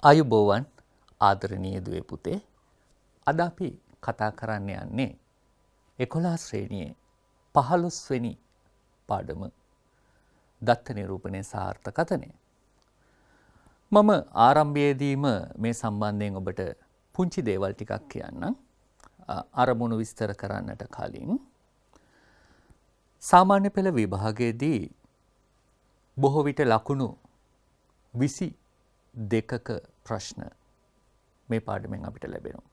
ආයුබෝවන් ආදරණීය දුවේ පුතේ. අද අපි කතා කරන්න යන්නේ 11 ශ්‍රේණියේ 15 වෙනි පාඩම දත්ත නිරූපණය සහ අර්ථකථනය. මම ආරම්භයේදීම මේ සම්බන්ධයෙන් ඔබට පුංචි දේවල් ටිකක් කියන්නම්. අරමුණු විස්තර කරන්නට කලින් සාමාන්‍ය පෙළ විභාගයේදී බොහෝ විට ලකුණු 22ක ප්‍රශ්න මේ පාඩමෙන් අපිට ලැබෙනවා.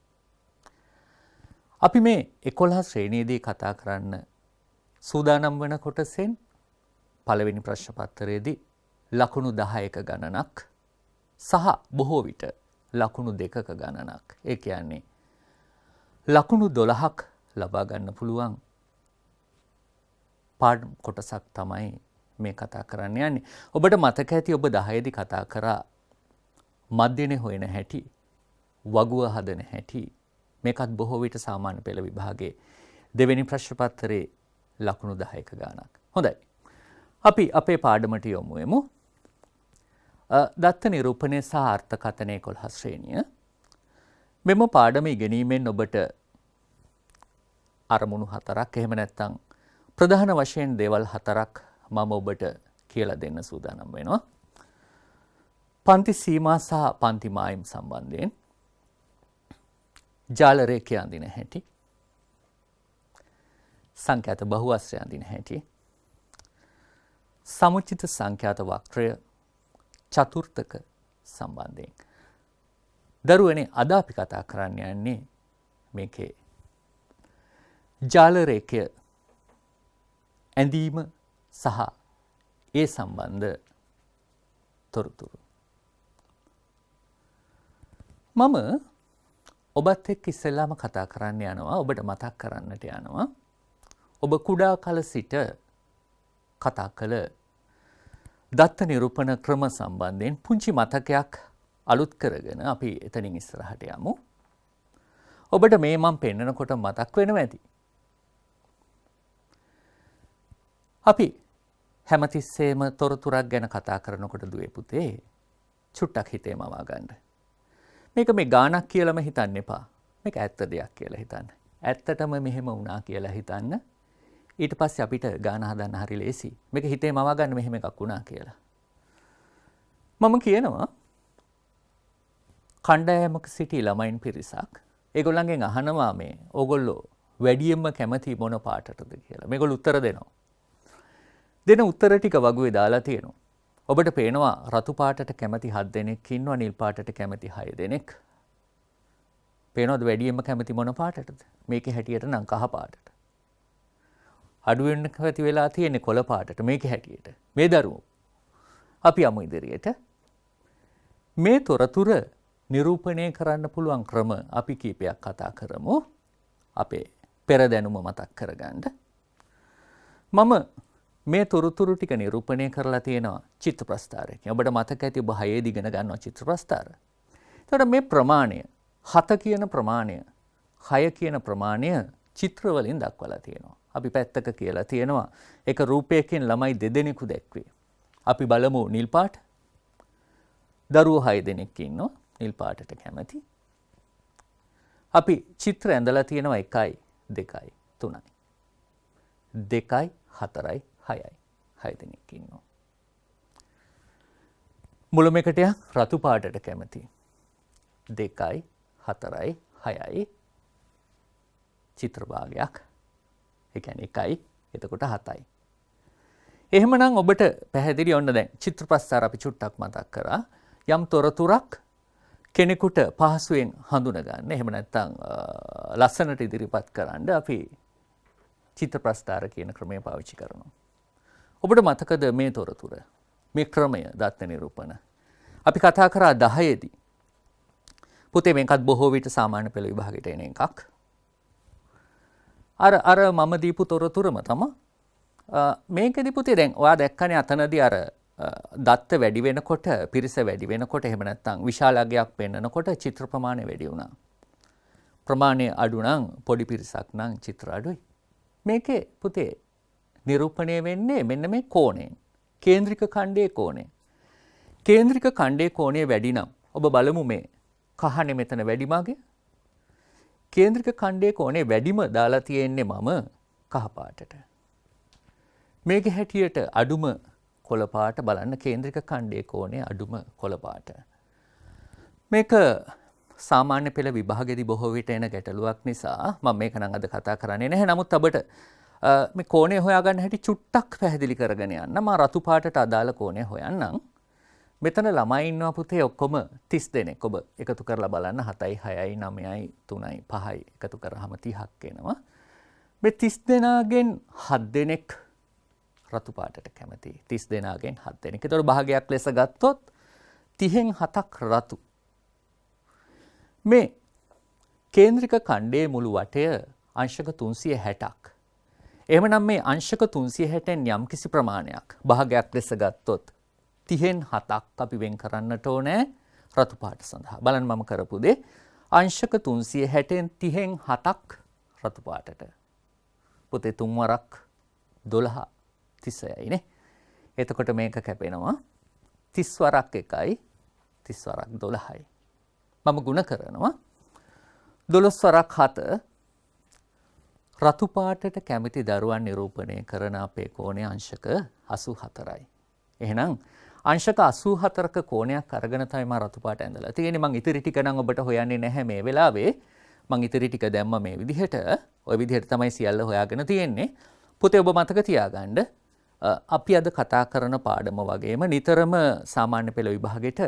අපි මේ 11 ශ්‍රේණියේදී කතා කරන්න සූදානම් වන කොටසෙන් පළවෙනි ප්‍රශ්න පත්‍රයේදී ලකුණු 10ක ගණනක් සහ බොහෝ විට ලකුණු 2ක ගණනක්. ඒ කියන්නේ ලකුණු 12ක් ලබා ගන්න පුළුවන් පාඩම් කොටසක් තමයි මේ කතා කරන්න යන්නේ. ඔබට මතක ඇති ඔබ 10 දී කතා කරා මධ්‍යනේ හොයන හැටි, වගුව හදන හැටි. මේකත් බොහෝ විට සාමාන්‍ය පෙළ විභාගයේ දෙවෙනි ප්‍රශ්න පත්‍රයේ ලකුණු 10ක ගානක්. හොඳයි. අපි අපේ පාඩමට යමු එමු. දත්ත නිරූපණය සහ අර්ථකථනය 11 ශ්‍රේණිය. මෙම පාඩම ඉගෙනීමෙන් ඔබට අරමුණු 4ක් එහෙම නැත්නම් ප්‍රධාන වශයෙන් දේවල් 4ක් මම ඔබට කියලා දෙන්න සූදානම් වෙනවා. පන්ති සීමා සහ පන්ති මායිම් සම්බන්ධයෙන්, ජාල රේඛය අඳින හැටි, සංඛ්‍යාත බහුවස්ත්‍රය අඳින හැටි, සමුචිත සංඛ්‍යාත වක්‍රය, චතුර්ථක සම්බන්ධයෙන්. දරුවනේ අද අපි කතා කරන්න යන්නේ මේකේ ජාල රේඛය ඇඳීම සහ ඒ සම්බන්ධ තොරතුරු. මම ඔබත් එක්ක ඉස්සෙල්ලාම කතා කරන්න යනවා, ඔබට මතක් කරන්නට යනවා. ඔබ කුඩා කල සිට කතා කළ දත්ත නිරූපණ ක්‍රම සම්බන්ධයෙන් පුංචි මතකයක් අලුත් කරගෙන අපි එතනින් ඉස්සරහට යමු. ඔබට මේ මම පෙන්නකොට මතක් වෙනවා ඇති. අපි හැමතිස්සෙම තොරතුරක් ගැන කතා කරනකොට දුවේ පුතේ චුට්ටක් හිතේ මවා ගන්න. මේක මේ ගානක් කියලාම හිතන්න එපා. මේක ඇත්ත දෙයක් කියලා හිතන්න. ඇත්තටම මෙහෙම වුණා කියලා හිතන්න. ඊට පස්සේ අපිට ගාන හදන්න හරි ලේසි. මේක හිතේ මවා ගන්න මෙහෙම එකක් වුණා කියලා. මම කියනවා කණ්ඩායමක සිටි ළමයින් පිරිසක් ඒගොල්ලන්ගෙන් අහනවා මේ ඕගොල්ලෝ වැඩියෙන්ම කැමති මොන පාටටද කියලා. මේගොල්ලෝ උත්තර දෙනවා. දෙන උත්තර ටික වගුවේ දාලා තියෙනවා. ඔබට පේනවා රතු පාටට කැමති 7 දෙනෙක් ඉන්නවා, නිල් පාටට කැමති 6 දෙනෙක්. පේනවද වැඩියෙන්ම කැමති මොන පාටටද? මේකේ හැටියට නම් කහ පාටට. අඩුවෙන් කැමති වෙලා තියෙන්නේ කොළ පාටට මේකේ හැටියට. මේ දරුවෝ අපි යමු ඉදිරියට. මේ තොරතුර නිරූපණය කරන්න පුළුවන් ක්‍රම අපි කීපයක් කතා කරමු. අපේ පෙර දැනුම මතක් කරගන්න. මම මේ තොරතුරු ටික නිරූපණය කරලා තියෙනවා චිත්‍ර ප්‍රස්ථාරයකින්. ඔබට මතක ඇති ඔබ 6 දී ඉගෙන ගන්නවා චිත්‍ර ප්‍රස්ථාර. එතකොට මේ ප්‍රමාණය 7 කියන ප්‍රමාණය 6 කියන ප්‍රමාණය චිත්‍ර වලින් දක්වලා තියෙනවා. අපි පැත්තක කියලා තියෙනවා එක රූපයකින් ළමයි දෙදෙනෙකු දැක්වේ. අපි බලමු නිල් පාට. දරුවෝ 6 දෙනෙක් ඉන්නවා නිල් පාටට කැමති. අපි චිත්‍ර ඇඳලා තියෙනවා 1යි 2යි 3යි 2යි 4යි 6යි 6 දෙනෙක් ඉන්නවා. මුලමෙකටයක් රතු පාටට කැමති 2යි 4යි 6යි චිත්‍ර භාගයක්. ඒ කියන්නේ 1යි එතකොට 7යි. එහෙමනම් ඔබට පැහැදිලි ඔන්න දැන් චිත්‍ර ප්‍රස්ථාර අපි චුට්ටක් මතක් කරා. යම් තොරතුරක් කෙනෙකුට පහසුවෙන් හඳුන ගන්න. එහෙම නැත්නම් ලස්සනට ඉදිරිපත් කරන්න අපි චිත්‍ර ප්‍රස්ථාර කියන ක්‍රමය පාවිච්චි කරනවා. ඔබට මතකද මේ තොරතුර? මේ ක්‍රමය දත්ත නිරූපණ. අපි කතා කරා 10 දී. පුතේ මේකත් බොහෝ විට සාමාන්‍ය පෙළ විභාගයට එන එකක්. අර මම දීපු තොරතුරම තමයි. මේකෙදි පුතේ දැන් ඔයා දැක්කනේ අතනදී අර දත්ත වැඩි වෙනකොට, පිරිස වැඩි වෙනකොට එහෙම නැත්නම් විශාලගයක් පෙන්නකොට චිත්‍ර ප්‍රමාණය වැඩි වුණා. ප්‍රමාණය අඩු නම් පොඩි පිරිසක් නම් චිත්‍ර අඩුයි. මේකේ පුතේ නිරූපණය වෙන්නේ මෙන්න මේ කෝණයෙන්. කේන්ද්‍රික ඛණ්ඩයේ කෝණය. කේන්ද්‍රික ඛණ්ඩයේ කෝණය වැඩි නම් ඔබ බලමු මේ කහනේ මෙතන වැඩිමගේ. කේන්ද්‍රික ඛණ්ඩයේ කෝණේ වැඩිම දාලා තියෙන්නේ මම කහ පාටට. මේකේ හැටියට අඩුම කොළ පාට බලන්න කේන්ද්‍රික ඛණ්ඩයේ කෝණේ අඩුම කොළ පාට. මේක සාමාන්‍ය පෙළ විභාගෙදී බොහෝ විට එන ගැටලුවක් නිසා මම මේක නම් අද කතා කරන්නේ නැහැ. නමුත් අපිට මේ කෝණය හොයාගන්න හැටි චුට්ටක් පැහැදිලි කරගෙන යන්න. මම රතු පාටට අදාළ කෝණය හොයන්නම්. මෙතන ළමයි ඉන්නවා පුතේ ඔක්කොම 30 දෙනෙක්. ඔබ එකතු කරලා බලන්න 7යි 6යි 9යි 3යි 5යි එකතු කරාම 30ක් එනවා. මේ 30 දෙනාගෙන් 7 දෙනෙක් රතු පාටට කැමතියි. 30 දෙනාගෙන් 7 දෙනෙක්. ඒතකොට භාගයක් ලෙස ගත්තොත් 30න් 7ක් රතු. මේ කේන්ද්‍රික ඛණ්ඩයේ මුළු වටය අංශක 360ක්. එහෙමනම් මේ අංශක 360න් යම්කිසි ප්‍රමාණයක් භාගයක් ලෙස ගත්තොත් 30න් 7ක් අපි වෙන් කරන්නට ඕනේ රතු පාට සඳහා. බලන්න මම කරපු දේ අංශක 360න් 30න් 7ක් රතු පාටට. පුතේ 3 වරක් 12 36යි නේ. එතකොට මේක කැපෙනවා 30 වරක් 1යි 30 වරක් 12යි. මම ගුණ කරනවා 12 වරක් 7 රතු පාටට කැමති දරුවන් නිරූපණය කරන අපේ කෝණය අංශක 84යි. එහෙනම් අංශක 84ක කෝණයක් අරගෙන තමයි මම රතු පාට ඇඳලා තියෙන්නේ. මම ඉතිරි ටික නම් ඔබට හොයන්නේ නැහැ මේ වෙලාවේ. මම ඉතිරි ටික දැම්ම මේ විදිහට. ওই විදිහට තමයි සියල්ල හොයාගෙන තියෙන්නේ. පුතේ ඔබ මතක තියාගන්න අපි අද කතා කරන පාඩම වගේම නිතරම සාමාන්‍ය පෙළ විභාගෙට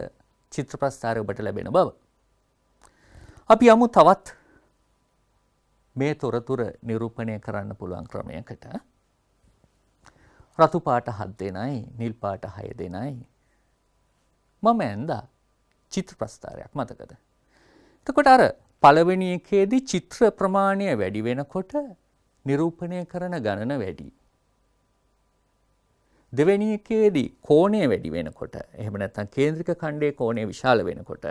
චිත්‍ර ප්‍රස්තාරය ඔබට ලැබෙන බව. අපි යමු තවත් මේ තොරතුර නිරූපණය කරන්න පුළුවන් ක්‍රමයකට. රතු පාට 7 දෙනයි, නිල් පාට 6 දෙනයි. මම ඇඳා චිත්‍ර ප්‍රස්තාරයක් මතකද? එතකොට අර පළවෙනි එකේදී චිත්‍ර ප්‍රමාණය වැඩි වෙනකොට නිරූපණය කරන ගණන වැඩි. දෙවෙනි එකේදී කෝණය වැඩි වෙනකොට, එහෙම නැත්නම් කේන්ද්‍රික ඛණ්ඩයේ කෝණය විශාල වෙනකොට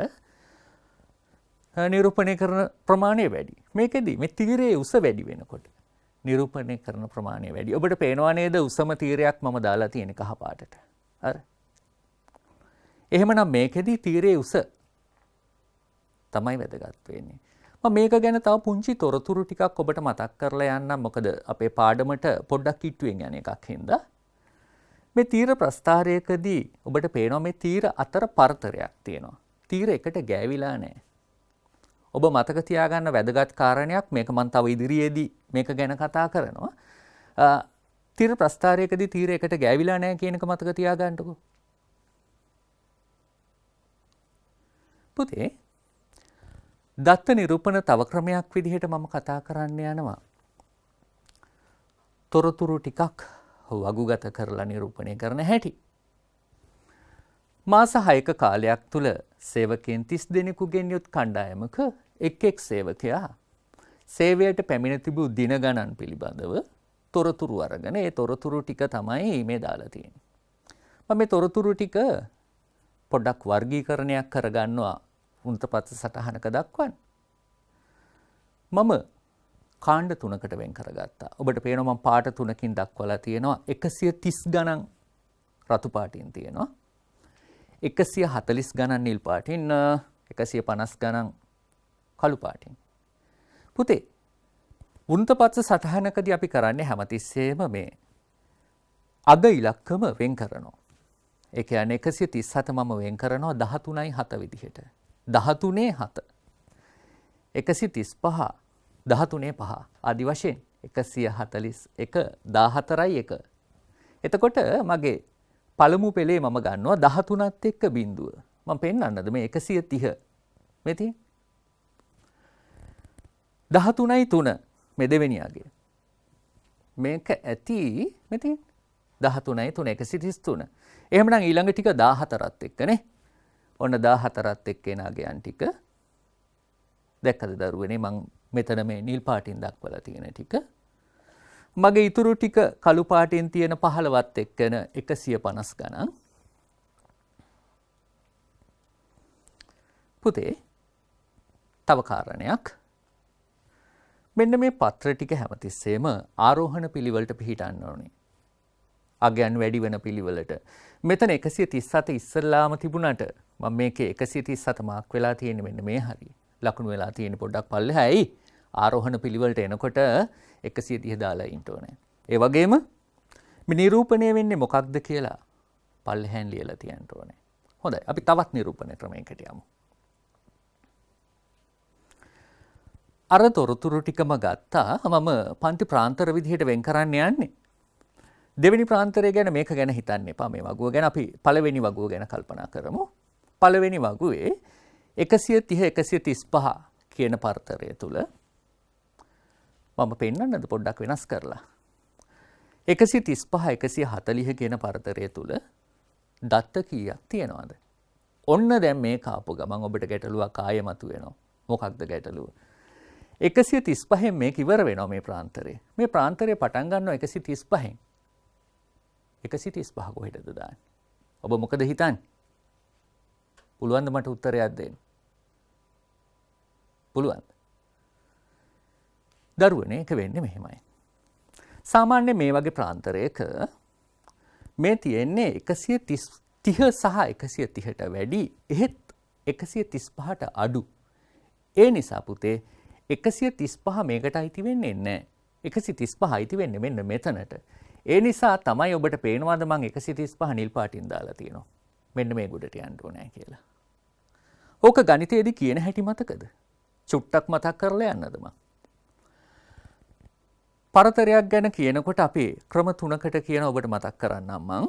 නිරූපණය කරන ප්‍රමාණය වැඩි. මේකෙදී මේ තීරයේ උස වැඩි වෙනකොට නිරූපණය කරන ප්‍රමාණය වැඩි. ඔබට පේනවා නේද උසම තීරයක් මම දාලා තියෙන කහ පාටට. හරි. එහෙමනම් මේකෙදී තීරයේ උස තමයි වැදගත් වෙන්නේ. මම මේක ගැන තව පුංචි තොරතුරු ටිකක් ඔබට මතක් කරලා යන්නම්. මොකද අපේ පාඩමට පොඩ්ඩක් කිට්ටුවෙන් යන එකක් හින්දා. මේ තීර ප්‍රස්ථාරයකදී ඔබට පේනවා මේ තීර අතර පරතරයක් තියෙනවා. තීර එකට ගෑවිලා නැහැ. ඔබ මතක තියාගන්න වැදගත් කාරණයක් මේක මම තව ඉදිරියේදී මේක ගැන කතා කරනවා. තීර ප්‍රස්ථාරයකදී තීර එකට ගෑවිලා නැහැ කියන එක මතක තියාගන්නකෝ. පුතේ දත්ත නිරූපණ තව ක්‍රමයක් විදිහට මම කතා කරන්න යනවා. තොරතුරු ටිකක් වගුගත කරලා නිරූපණය කරන හැටි. මාස 6ක කාලයක් තුල සේවකයන් 30 දෙනෙකුගෙන් යුත් කණ්ඩායමක එක් සේවකයා සේවයට පැමිණ තිබූ දින ගණන් පිළිබඳව තොරතුරු අරගෙන ඒ තොරතුරු ටික තමයි මේ දාලා තියෙන්නේ. මම මේ තොරතුරු ටික පොඩ්ඩක් වර්ගීකරණයක් කරගන්නවා වෘත්තපත් සටහනක දක්වන්න. මම කාණ්ඩ තුනකට වෙන් කරගත්තා. ඔබට පේනවා මම පාට තුනකින් දක්වලා තියෙනවා 130 ගණන් රතු පාටින් තියෙනවා. 140 ගණන් නිල් පාටින් 150 ගණන් කළු පාටින්. පුතේ වෘත්තපත් සටහනකදී අපි කරන්නේ හැමතිස්සෙම මේ අග ඉලක්කම වෙන් කරනවා. ඒ කියන්නේ 137 මම වෙන් කරනවා 13යි 7 විදිහට. 13 7 135 13 5 ආදි වශයෙන් 141 14යි 1. එතකොට මගේ පළමු පෙළේ මම ගන්නවා 13ත් එක්ක බිඳුව. මම පෙන්නන්නද මේ 130 මේ තියෙන්නේ 13යි 3 මේ දෙවෙනි අගය. මේක ඇති මේ තියෙන්නේ 13යි 3 133. එහෙමනම් ඊළඟ ටික 14ත් එක්කනේ. ඔන්න 14ත් එක්ක එන අගයන් ටික දැක්කද දරුවනේ මම මෙතන මේ නිල් පාටින් දක්වලා තියෙන ටික. මගේ ඉතුරු ටික කළු පාටින් තියෙන 15ත් එක්කන 150 ගණන්. පුතේ තව කාරණයක්. මෙන්න මේ පත්‍ර ටික හැමතිස්සෙම ආරෝහණ පිළිවෙලට පිළිටන්න ඕනේ. අගයන් වැඩි වෙන පිළිවෙලට. මෙතන 137 ඉස්සල්ලාම තිබුණාට මම මේකේ 137 මාක් වෙලා තියෙන්නේ මෙන්න මේ හරිය. ලකුණු වෙලා තියෙන්නේ පොඩ්ඩක් පල්ලෙහායි. ආරෝහණ පිළිවෙලට එනකොට 130 දාලා ඉන්න ඕනේ. ඒ වගේම මේ නිරූපණය වෙන්නේ මොකක්ද කියලා පල්ලෙහාන් ලියලා තියන්න ඕනේ. හොඳයි. අපි තවත් නිරූපණ ක්‍රමයකට යමු. අර තොරතුරු ටිකම ගත්තා. මම පන්ති ප්‍රාන්තර විදිහට වෙන් කරන්න යන්නේ. දෙවෙනි ප්‍රාන්තරය ගැන මේක ගැන හිතන්න එපා. මේ වගුව ගැන අපි පළවෙනි වගුව ගැන කල්පනා කරමු. පළවෙනි වගුවේ 130 135 කියන පරතරය තුල මම පෙන්නන්නද පොඩ්ඩක් වෙනස් කරලා. 135 140 කියන පරතරය තුල දත්ත කීයක් තියෙනවද? ඔන්න දැන් මේක ආපු ගමන් ඔබට ගැටලුවක් ආයෙ මතුවෙනවා. මොකක්ද ගැටලුව? 135න් මේක ඉවර වෙනවා මේ ප්‍රාන්තරය. මේ ප්‍රාන්තරය පටන් ගන්නවා 135න්. 135 කොහෙටද දාන්නේ? ඔබ මොකද හිතන්නේ? පුළුවන්ද මට උත්තරයක් දෙන්න? පුළුවන්ද? දරුවනේ ඒක වෙන්නේ මෙහෙමයි. සාමාන්‍ය මේ වගේ ප්‍රාන්තරයක මේ තියෙන්නේ 130 සහ 130ට වැඩි එහෙත් 135ට අඩු. ඒ නිසා පුතේ 135 මේකට අයිති වෙන්නේ නැහැ. 135 අයිති වෙන්නේ මෙන්න මෙතනට. ඒ නිසා තමයි ඔබට පේනවාද මම 135 නිල් පාටින් දාලා තියෙනවා. මෙන්න මේ ගොඩට යන්න ඕනේ කියලා. ඕක ගණිතයේදී කියන හැටි මතකද? චුට්ටක් මතක් කරලා යන්නද මම? පරතරයක් ගැන කියනකොට අපි ක්‍රම තුනකට කියන ඔබට මතක් කරන්නම් මම.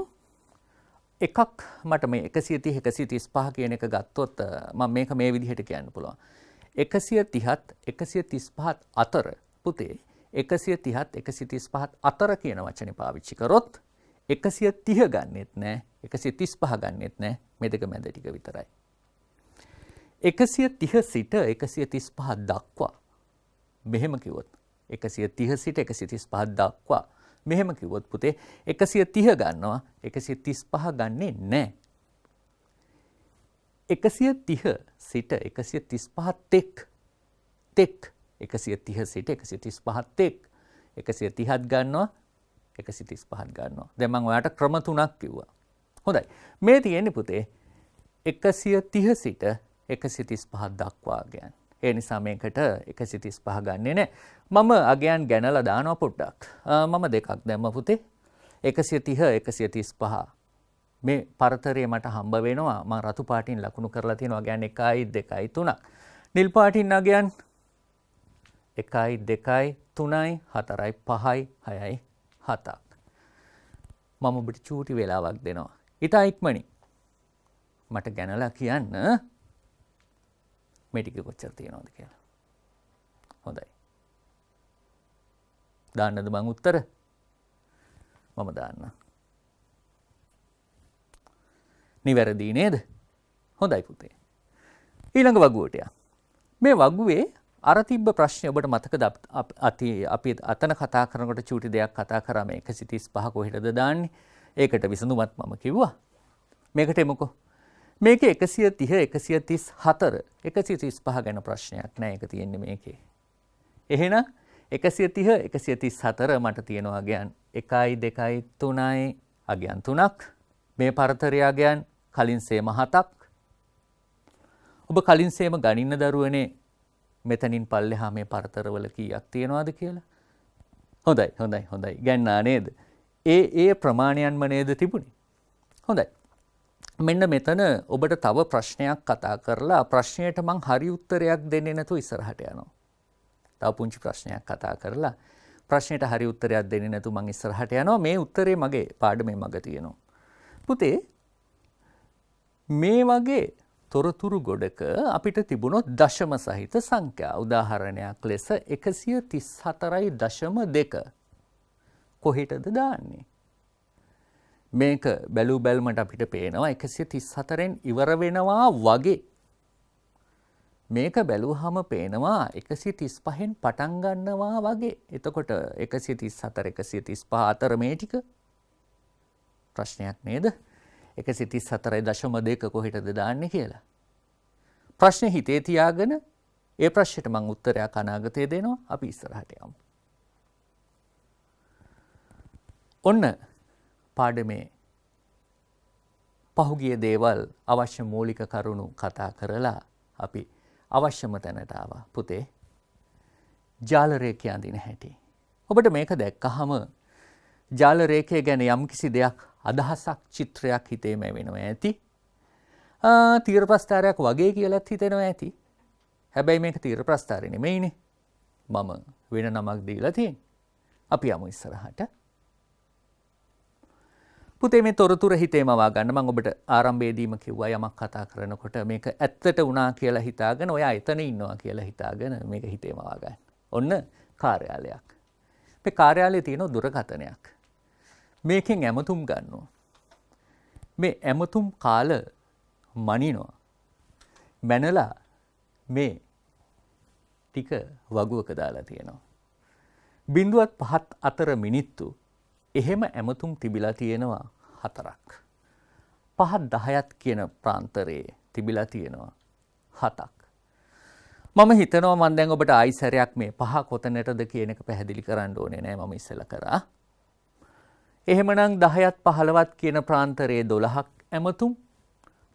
එකක් මට මේ 130 135 කියන එක ගත්තොත් මම මේක මේ විදිහට කියන්න පුළුවන්. 130ත් 135ත් අතර පුතේ 130ත් 135ත් අතර කියන වචනේ පාවිච්චි කරොත් 130 ගන්නෙත් නෑ 135 ගන්නෙත් නෑ මේ දෙක මැද ටික විතරයි. 130 සිට 135 දක්වා මෙහෙම කිව්වොත් 130 සිට 135 දක්වා මෙහෙම කිව්වොත් පුතේ 130 ගන්නවා 135 ගන්නෙ නෑ. 130 සිට 135 තෙක් 130 සිට 135 තෙක් 130ත් ගන්නවා 135ත් ගන්නවා. දැන් මම ඔයාලට ක්‍රම තුනක් කිව්වා. හොඳයි. මේ තියෙන්නේ පුතේ 130 සිට 135 දක්වා අගයන්. ඒ නිසා මේකට 135 ගන්නෙ නෑ. මම අගයන් ගැනලා දානවා පොඩ්ඩක්. මම දෙකක් දැම්ම පුතේ. 130 135 මේ පරතරය මට හම්බ වෙනවා. මම රතු පාටින් ලකුණු කරලා තියෙනවා අගයන් 1යි 2යි 3ක්. නිල් පාටින් අගයන් 1යි 2යි 3යි 4යි 5යි 6යි 7ක්. මම ඔබට චූටි වෙලාවක් දෙනවා. ඊට ඉක්මනින් මට ගැනලා කියන්න මේ ටික කොච්චර තියෙනවද කියලා. හොඳයි. දාන්නද මං උත්තර? මම දාන්න. නිවැරදි නේද? හොඳයි පුතේ. ඊළඟ වගුවට යන්න. මේ වගුවේ අර තිබ්බ ප්‍රශ්නේ ඔබට මතකද? අපි අතන කතා කරනකොට චූටි දෙයක් කතා කරා මේ 135 කොහෙටද දාන්නේ? ඒකට විසඳුමත් මම කිව්වා. මේකට එමුකෝ. මේකේ 130 134 135 ගැන ප්‍රශ්නයක් නෑ. ඒක තියෙන්නේ මේකේ. එහෙනම් 130 134 මට තියෙනවා අගයන් 1යි 2යි 3යි අගයන් 3ක්. මේ පරතරය අගයන් කලින් සේම 7ක්. ඔබ කලින් සේම ගණින්න දරුවනේ මෙතනින් පල්ලෙහා මේ පරතරවල කීයක් තියෙනවද කියලා. හොඳයි. ගන්නා නේද? ඒ ප්‍රමාණයන්ම නේද තිබුණේ. හොඳයි. මෙන්න මෙතන ඔබට තව ප්‍රශ්නයක් කතා කරලා ප්‍රශ්නයට මං හරි උත්තරයක් දෙන්නේ නැතුව ඉස්සරහට යනවා. තව පුංචි ප්‍රශ්නයක් කතා කරලා ප්‍රශ්නෙට හරි උත්තරයක් දෙන්නේ නැතුව මං ඉස්සරහට යනවා. මේ උත්තරේ මගේ පාඩමේ මග තියෙනවා. පුතේ මේ වගේ තොරතුරු ගොඩක අපිට තිබුණොත් දශම සහිත සංඛ්‍යා. උදාහරණයක් ලෙස 134.2 කොහෙටද දාන්නේ? මේක බැලු බැලමට අපිට පේනවා 134න් ඉවර වෙනවා වගේ. මේක බැලුවහම පේනවා 135න් පටන් ගන්නවා වගේ. එතකොට 134 135 අතර මේ ටික ප්‍රශ්නයක් නේද? 134.2 කොහෙටද දාන්නේ කියලා. ප්‍රශ්නේ හිතේ තියාගෙන ඒ ප්‍රශ්නෙට මම උත්තරයක් අනාගතයේ දෙනවා. අපි ඉස්සරහට යමු. ඔන්න පාඩමේ පහුගිය දේවල් අවශ්‍ය මූලික කරුණු කතා කරලා අපි අවශ්‍යම තැනට ආවා. පුතේ ජාල රේඛය අඳින හැටි. ඔබට මේක දැක්කහම ජාල රේඛය ගැන යම්කිසි දෙයක් අදහසක් චිත්‍රයක් හිතේම වෙනවා ඇති. තීර ප්‍රස්ථාරයක් වගේ කියලාත් හිතෙනවා ඇති. හැබැයි මේක තීර ප්‍රස්ථාරය නෙමෙයිනේ. මම වෙන නමක් දීලා තියෙන්නේ. අපි යමු ඉස්සරහට. පුතේ මේ තොරතුරු හිතේම වා ගන්න. මම ඔබට ආරම්භයේදීම කිව්වා යමක් කතා කරනකොට මේක ඇත්තට වුණා කියලා හිතාගෙන ඔයා එතන ඉන්නවා කියලා හිතාගෙන මේක හිතේම වා ගන්න. ඔන්න කාර්යාලයක්. මේ කාර්යාලයේ තියෙන දුරකථනයක්. මේකෙන් ඇමතුම් ගන්නවා. මේ ඇමතුම් කාල මනිනවා. මැනලා මේ ටික වගුවක දාලා තියෙනවා. 0.5 මිනිත්තු එහෙම ඇමතුම් තිබිලා තියෙනවා 4ක්. 5:10ත් කියන ප්‍රාන්තරයේ තිබිලා තියෙනවා 7ක්. මම හිතනවා මම දැන් ඔබට ආයි සැරයක් මේ 5 කොතැනටද කියන එක පැහැදිලි කරන්න ඕනේ නෑ මම ඉස්සෙල්ලා කරා. එහෙමනම් 10ත් 15ත් කියන ප්‍රාන්තරයේ 12ක් ඇමතුම්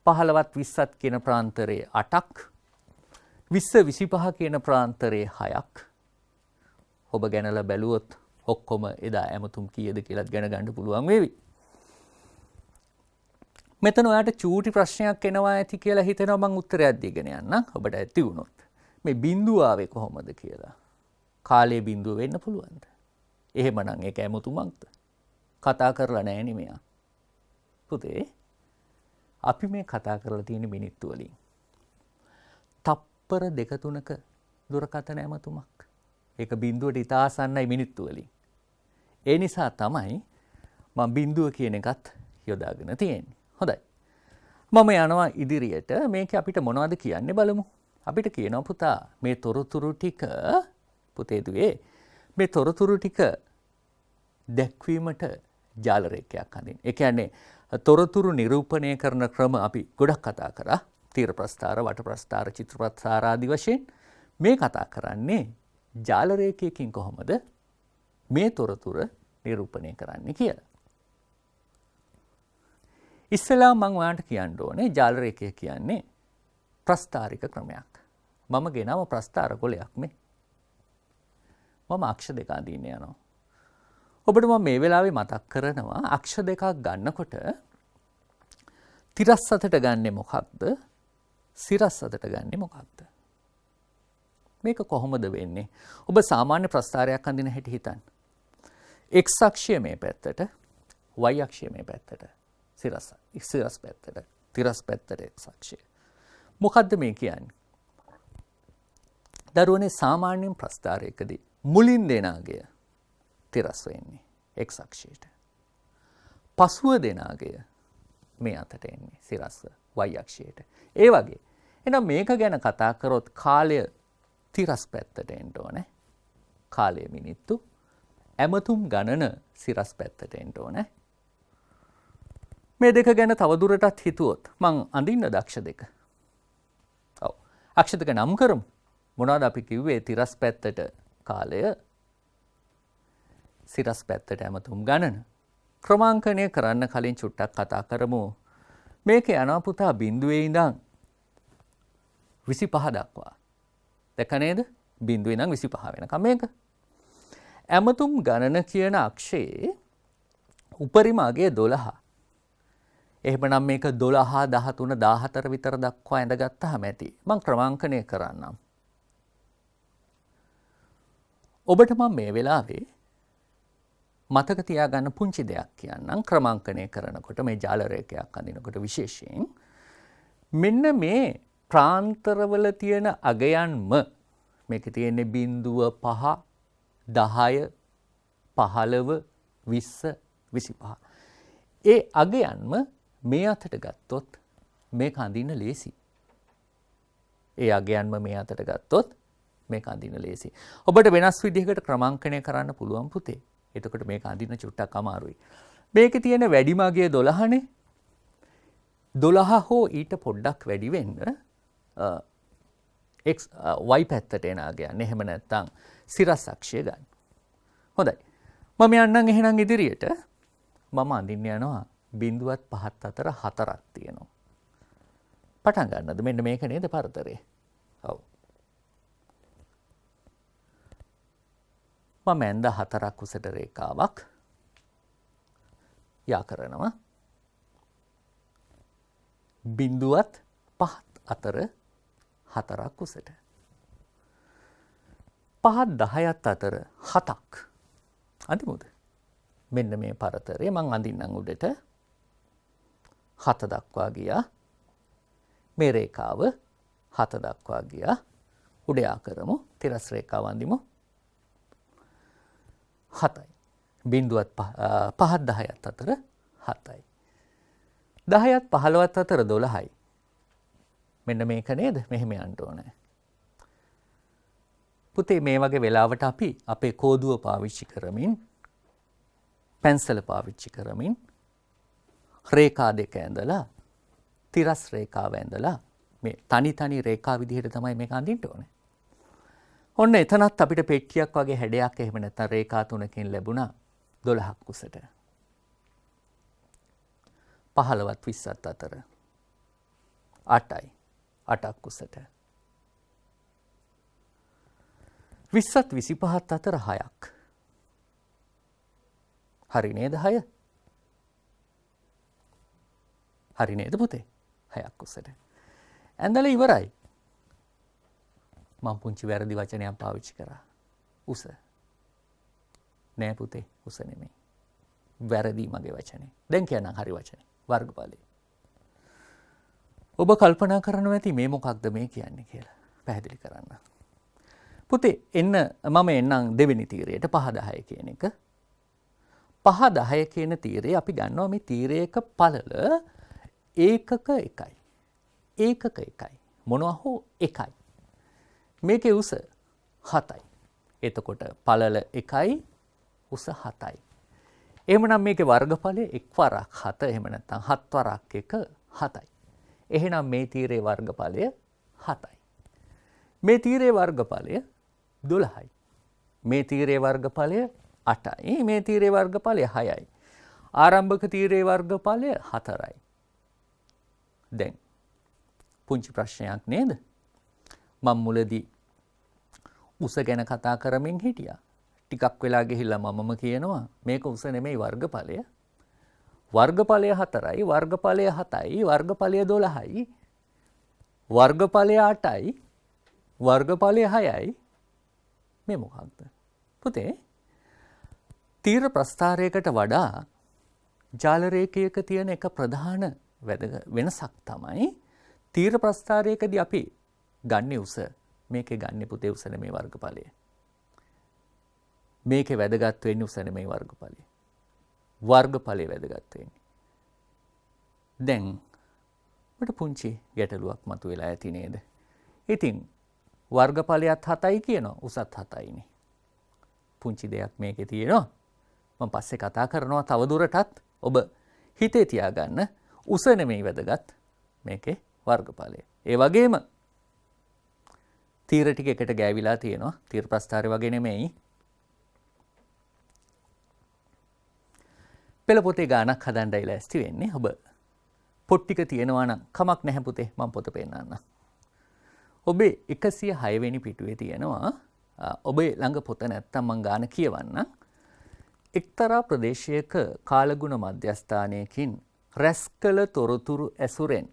15ත් 20ත් කියන ප්‍රාන්තරයේ 8ක් 20 25 කියන ප්‍රාන්තරයේ 6ක් ඔබ ගැනලා බැලුවොත් ඔක්කොම එදා ඇමතුම් කීයද කියලාත් ගැන ගන්න පුළුවන් වේවි. මෙතන ඔයාට චූටි ප්‍රශ්නයක් එනවා ඇති කියලා හිතෙනවා මම උත්තරයක් දීගෙන යන්නම් ඔබට ඇති වුණොත්. මේ බිඳුව ආවේ කොහොමද කියලා. කාලයේ බිඳුව වෙන්න පුළුවන්ද? එහෙමනම් ඒක ඇමතුමක්ද? කතා කරලා නැහැ නේ මෙයා. පුතේ අපි මේ කතා කරලා තියෙන මිනිත්තු වලින් තප්පර 2-3ක දුරකථන ඇමතුමක්. ඒක බිඳුවට ඉතා ආසන්නයි මිනිත්තු වලින්. ඒ නිසා තමයි මම බිඳුව කියන එකත් යොදාගෙන තියෙන්නේ. හොඳයි. මම යනවා ඉදිරියට. මේක අපිට මොනවද කියන්නේ බලමු. අපිට කියනවා පුතා මේ තොරතුරු ටික පුතේ දුවේ මේ තොරතුරු ටික දැක්වීමට ජාල රේඛයක් අඳින්න. ඒ කියන්නේ තොරතුරු නිරූපණය කරන ක්‍රම අපි ගොඩක් කතා කරා. තීර ප්‍රස්ථාර, වට ප්‍රස්ථාර, චිත්‍ර ප්‍රස්ථාර ආදී වශයෙන් මේ කතා කරන්නේ ජාල රේඛයකින් කොහොමද මේ තොරතුරු නිරූපණය කරන්නේ කියලා. ඉස්සෙල්ලා මම ඔයාලට කියන්න ඕනේ ජාල රේඛය කියන්නේ ප්‍රස්ථාරික ක්‍රමයක්. මම ගෙනව ප්‍රස්ථාර කොලයක් මේ. මම අක්ෂ දෙක අඳින්න යනවා. ඔබට මම මේ වෙලාවේ මතක් කරනවා අක්ෂ දෙකක් ගන්නකොට තිරස් අතට ගන්නෙ මොකක්ද? සිරස් අතට ගන්නෙ මොකක්ද? මේක කොහොමද වෙන්නේ? ඔබ සාමාන්‍ය ප්‍රස්ථාරයක් අඳින හැටි හිතන්න. x අක්ෂය මේ පැත්තට, y අක්ෂය මේ පැත්තට. සිරස් පැත්තට, තිරස් පැත්තට x අක්ෂය. මොකද්ද මේ කියන්නේ? දරුවනේ සාමාන්‍යයෙන් ප්‍රස්ථාරයකදී මුලින් දෙන අගය තිරස් වෙන්නේ x අක්ෂයට. පසුව දෙන අගය මේ අතට එන්නේ සිරස්ව y අක්ෂයට. ඒ වගේ. එහෙනම් මේක ගැන කතා කරොත් කාලය තිරස් පැත්තට එන්න ඕනේ. කාලය මිනිත්තු. ඇමතුම් ගණන සිරස් පැත්තට එන්න ඕනේ. මේ දෙක ගැන තවදුරටත් හිතුවොත් මං අඳින්න දක්ෂ දෙක. ඔව්. අක්ෂ දෙක නම් කරමු. මොනවද අපි කිව්වේ? තිරස් පැත්තට කාලය, සිරස් පැත්තට ඇමතුම් ගණන. ක්‍රමාංකණය කරන්න කලින් චුට්ටක් කතා කරමු. මේක යනවා පුතා බිඳුවේ ඉඳන් 25 දක්වා. දැක නේද? බිඳුවේ ඉඳන් 25 වෙනකම් මේක. ඇමතුම් ගණන කියන අක්ෂයේ උපරිම අගය 12. එහෙමනම් මේක 12, 13, 14 විතර දක්වා ඇඳගත්තාම ඇති. මම ක්‍රමාංකණය කරන්නම්. ඔබට මම මේ වෙලාවේ මතක තියාගන්න පුංචි දෙයක් කියන්නම්. ක්‍රමාංකණය කරනකොට මේ ජාල රේඛයක් අඳිනකොට විශේෂයෙන් මෙන්න මේ ප්‍රාන්තරවල තියෙන අගයන්ම මේකේ තියෙන්නේ 0.5, 10, 15, 20, 25. ඒ අගයන්ම මේ අතට ගත්තොත් මේක අඳින්න ලේසි. ඒ අගයන්ම මේ අතට ගත්තොත් මේක අඳින්න ලේසි. ඔබට වෙනස් විදිහකට ක්‍රමාංකණය කරන්න පුළුවන් පුතේ. එතකොට මේක අඳින්න චුට්ටක් අමාරුයි. මේකේ තියෙන වැඩිම අගය 12නේ. 12 හෝ ඊට පොඩ්ඩක් වැඩි වෙන්න x y පැත්තට එන අගයන්. එහෙම නැත්නම් සිරස් අක්ෂය ගන්න. හොඳයි. මම යන්නම් එහෙනම් ඉදිරියට. මම අඳින්න යනවා 0.5 අතර 4ක් තියෙනවා. පටන් ගන්නද? මෙන්න මේක නේද පරතරය. ඔව්. මම ඇඳ 4ක් උසට රේඛාවක් යා කරනවා 0.5 අතර 4ක් උසට. 5 10ත් අතර 7ක්. අඳිමුද? මෙන්න මේ පරතරය මං අඳින්නම් උඩට 7 දක්වා ගියා. මේ රේඛාව 7 දක්වා ගියා. උඩ යා කරමු. තිරස් රේඛාව අඳිමු. 7යි. 5 10ත් අතර 7යි. 10ත් 15ත් අතර 12යි. මෙන්න මේක නේද? මෙහෙම යන්න ඕනේ. පුතේ මේ වගේ වෙලාවට අපි අපේ කෝදුව පාවිච්චි කරමින් පැන්සල පාවිච්චි කරමින් රේඛා දෙක ඇඳලා තිරස් රේඛාව ඇඳලා මේ තනි රේඛා විදිහට තමයි මේක අඳින්න ඕනේ. ඔන්න එතනත් අපිට පෙට්ටියක් වගේ හැඩයක් එහෙම නැත්නම් රේඛා තුනකින් ලැබුණා 12ක් උසට. 15ත් 20ත් අතර 8යි. 8ක් උසට. 20ත් 25ත් අතර 6ක්. හරි නේද 6? හරි නේද පුතේ? 6ක් උසට. ඇඳලා ඉවරයි. මම පුංචි වැරදි වචනයක් පාවිච්චි කරා. උස. නෑ පුතේ, උස නෙමෙයි. වැරදි මගේ වචනේ. දැන් කියන්නම් හරි වචනේ. වර්ගඵලය. ඔබ කල්පනා කරනවා ඇති මේ මොකක්ද මේ කියන්නේ කියලා. පැහැදිලි කරන්න. පුතේ එන්න මම එන්නම් දෙවෙනි තීරයට 5 10 කියන එක. 5 10 කියන තීරය අපි ගන්නවා මේ තීරයක පළල ඒකක 1යි. ඒකක 1යි. මොනවා හෝ 1යි. මේකේ උස 7යි. එතකොට පළල 1යි උස 7යි. එහෙමනම් මේකේ වර්ගඵලය 1 වරක් 7 එහෙම නැත්නම් 7 වරක් 1 7යි. එහෙනම් මේ තීරයේ වර්ගඵලය 7යි. මේ තීරයේ වර්ගඵලය 12යි. මේ තීරයේ වර්ගඵලය 8යි. මේ තීරයේ වර්ගඵලය 6යි. ආරම්භක තීරයේ වර්ගඵලය 4යි. දැන් පුංචි ප්‍රශ්නයක් නේද? මම මුලදී උස ගැන කතා කරමින් හිටියා. ටිකක් වෙලා ගිහිල්ලා මමම කියනවා මේක උස නෙමෙයි වර්ගඵලය. වර්ගඵලය 4යි, වර්ගඵලය 7යි, වර්ගඵලය 12යි, වර්ගඵලය 8යි, වර්ගඵලය 6යි. මේ මොකක්ද? පුතේ තීර ප්‍රස්ථාරයකට වඩා ජාල රේඛයක තියෙන එක ප්‍රධාන වෙනසක් තමයි තීර ප්‍රස්ථාරයකදී අපි ගන්නේ උස. මේකේ ගන්නේ පුතේ උස නෙමෙයි වර්ගඵලය. මේකේ වැදගත් වෙන්නේ උස නෙමෙයි වර්ගඵලය. වර්ගඵලය වැදගත් වෙන්නේ. දැන් මට පුංචි ගැටලුවක් මතුවලා ඇති නේද? ඉතින් වර්ගඵලයත් 7යි කියනවා උසත් 7යිනේ. පුංචි දෙයක් මේකේ තියෙනවා. මම පස්සේ කතා කරනවා තව දුරටත් ඔබ හිතේ තියාගන්න උස නෙමෙයි වැදගත් මේකේ වර්ගඵලය. ඒ වගේම තීර ටික එකට ගෑවිලා තියෙනවා. තීර ප්‍රස්ථාරය වගේ නෙමෙයි. පෙළ පොතේ ගානක් හදන්නයි ලෑස්ති වෙන්නේ. ඔබ පොත් ටික තියෙනවා නම් කමක් නැහැ පුතේ මම පොත පෙන්නන්නම්. ඔබේ 106 වෙනි පිටුවේ තියෙනවා ඔබේ ළඟ පොත නැත්තම් මං ගාන කියවන්නම්. එක්තරා ප්‍රදේශයක කාලගුණ මධ්‍යස්ථානයකින් රැස් කළ තොරතුරු ඇසුරෙන්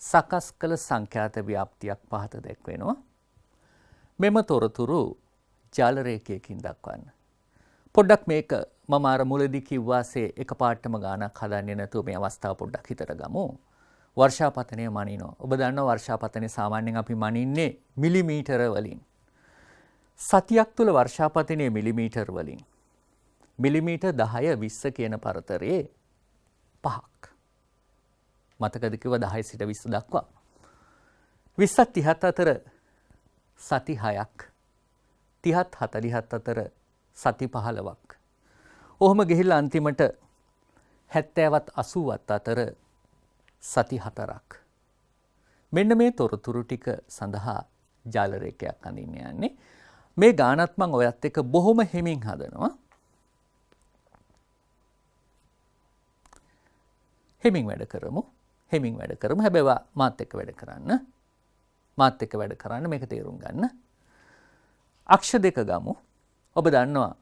සකස් කළ සංඛ්‍යාත ව්‍යාප්තියක් පහත දැක්වෙනවා. මෙම තොරතුරු ජාල රේඛයකින් දක්වන්න. පොඩ්ඩක් මේක මම අර මුලදී කිව්වාසේ එකපාරටම ගානක් හදන්නේ නැතුව මේ අවස්ථාව පොඩ්ඩක් හිතට ගමු. වර්ෂාපතනය මනිනවා. ඔබ දන්නවා වර්ෂාපතනය සාමාන්‍යයෙන් අපි මනින්නේ මිලිමීටර වලින්. සතියක් තුල වර්ෂාපතනය මිලිමීටර වලින්. මිලිමීටර් 10 20 කියන පරතරයේ 5ක්. මතකද කිව්ව 10 සිට 20 දක්වා. 20ත් 30ත් අතර සති 6ක්. 30ත් 40ත් අතර සති 15ක්. ඔහොම ගිහිල්ලා අන්තිමට 70ත් 80ත් අතර සති 4ක්. මෙන්න මේ තොරතුරු ටික සඳහා ජාල රේඛයක් අඳින්න යන්නේ. මේ ගානත් මම ඔයත් එක්ක බොහොම හිමින් හදනවා. හෙමින් වැඩ කරමු. හෙමින් වැඩ කරමු. හැබැයි මාත් එක්ක වැඩ කරන්න. මාත් එක්ක වැඩ කරන්න මේක තේරුම් ගන්න. අක්ෂ දෙක ගමු. ඔබ දන්නවා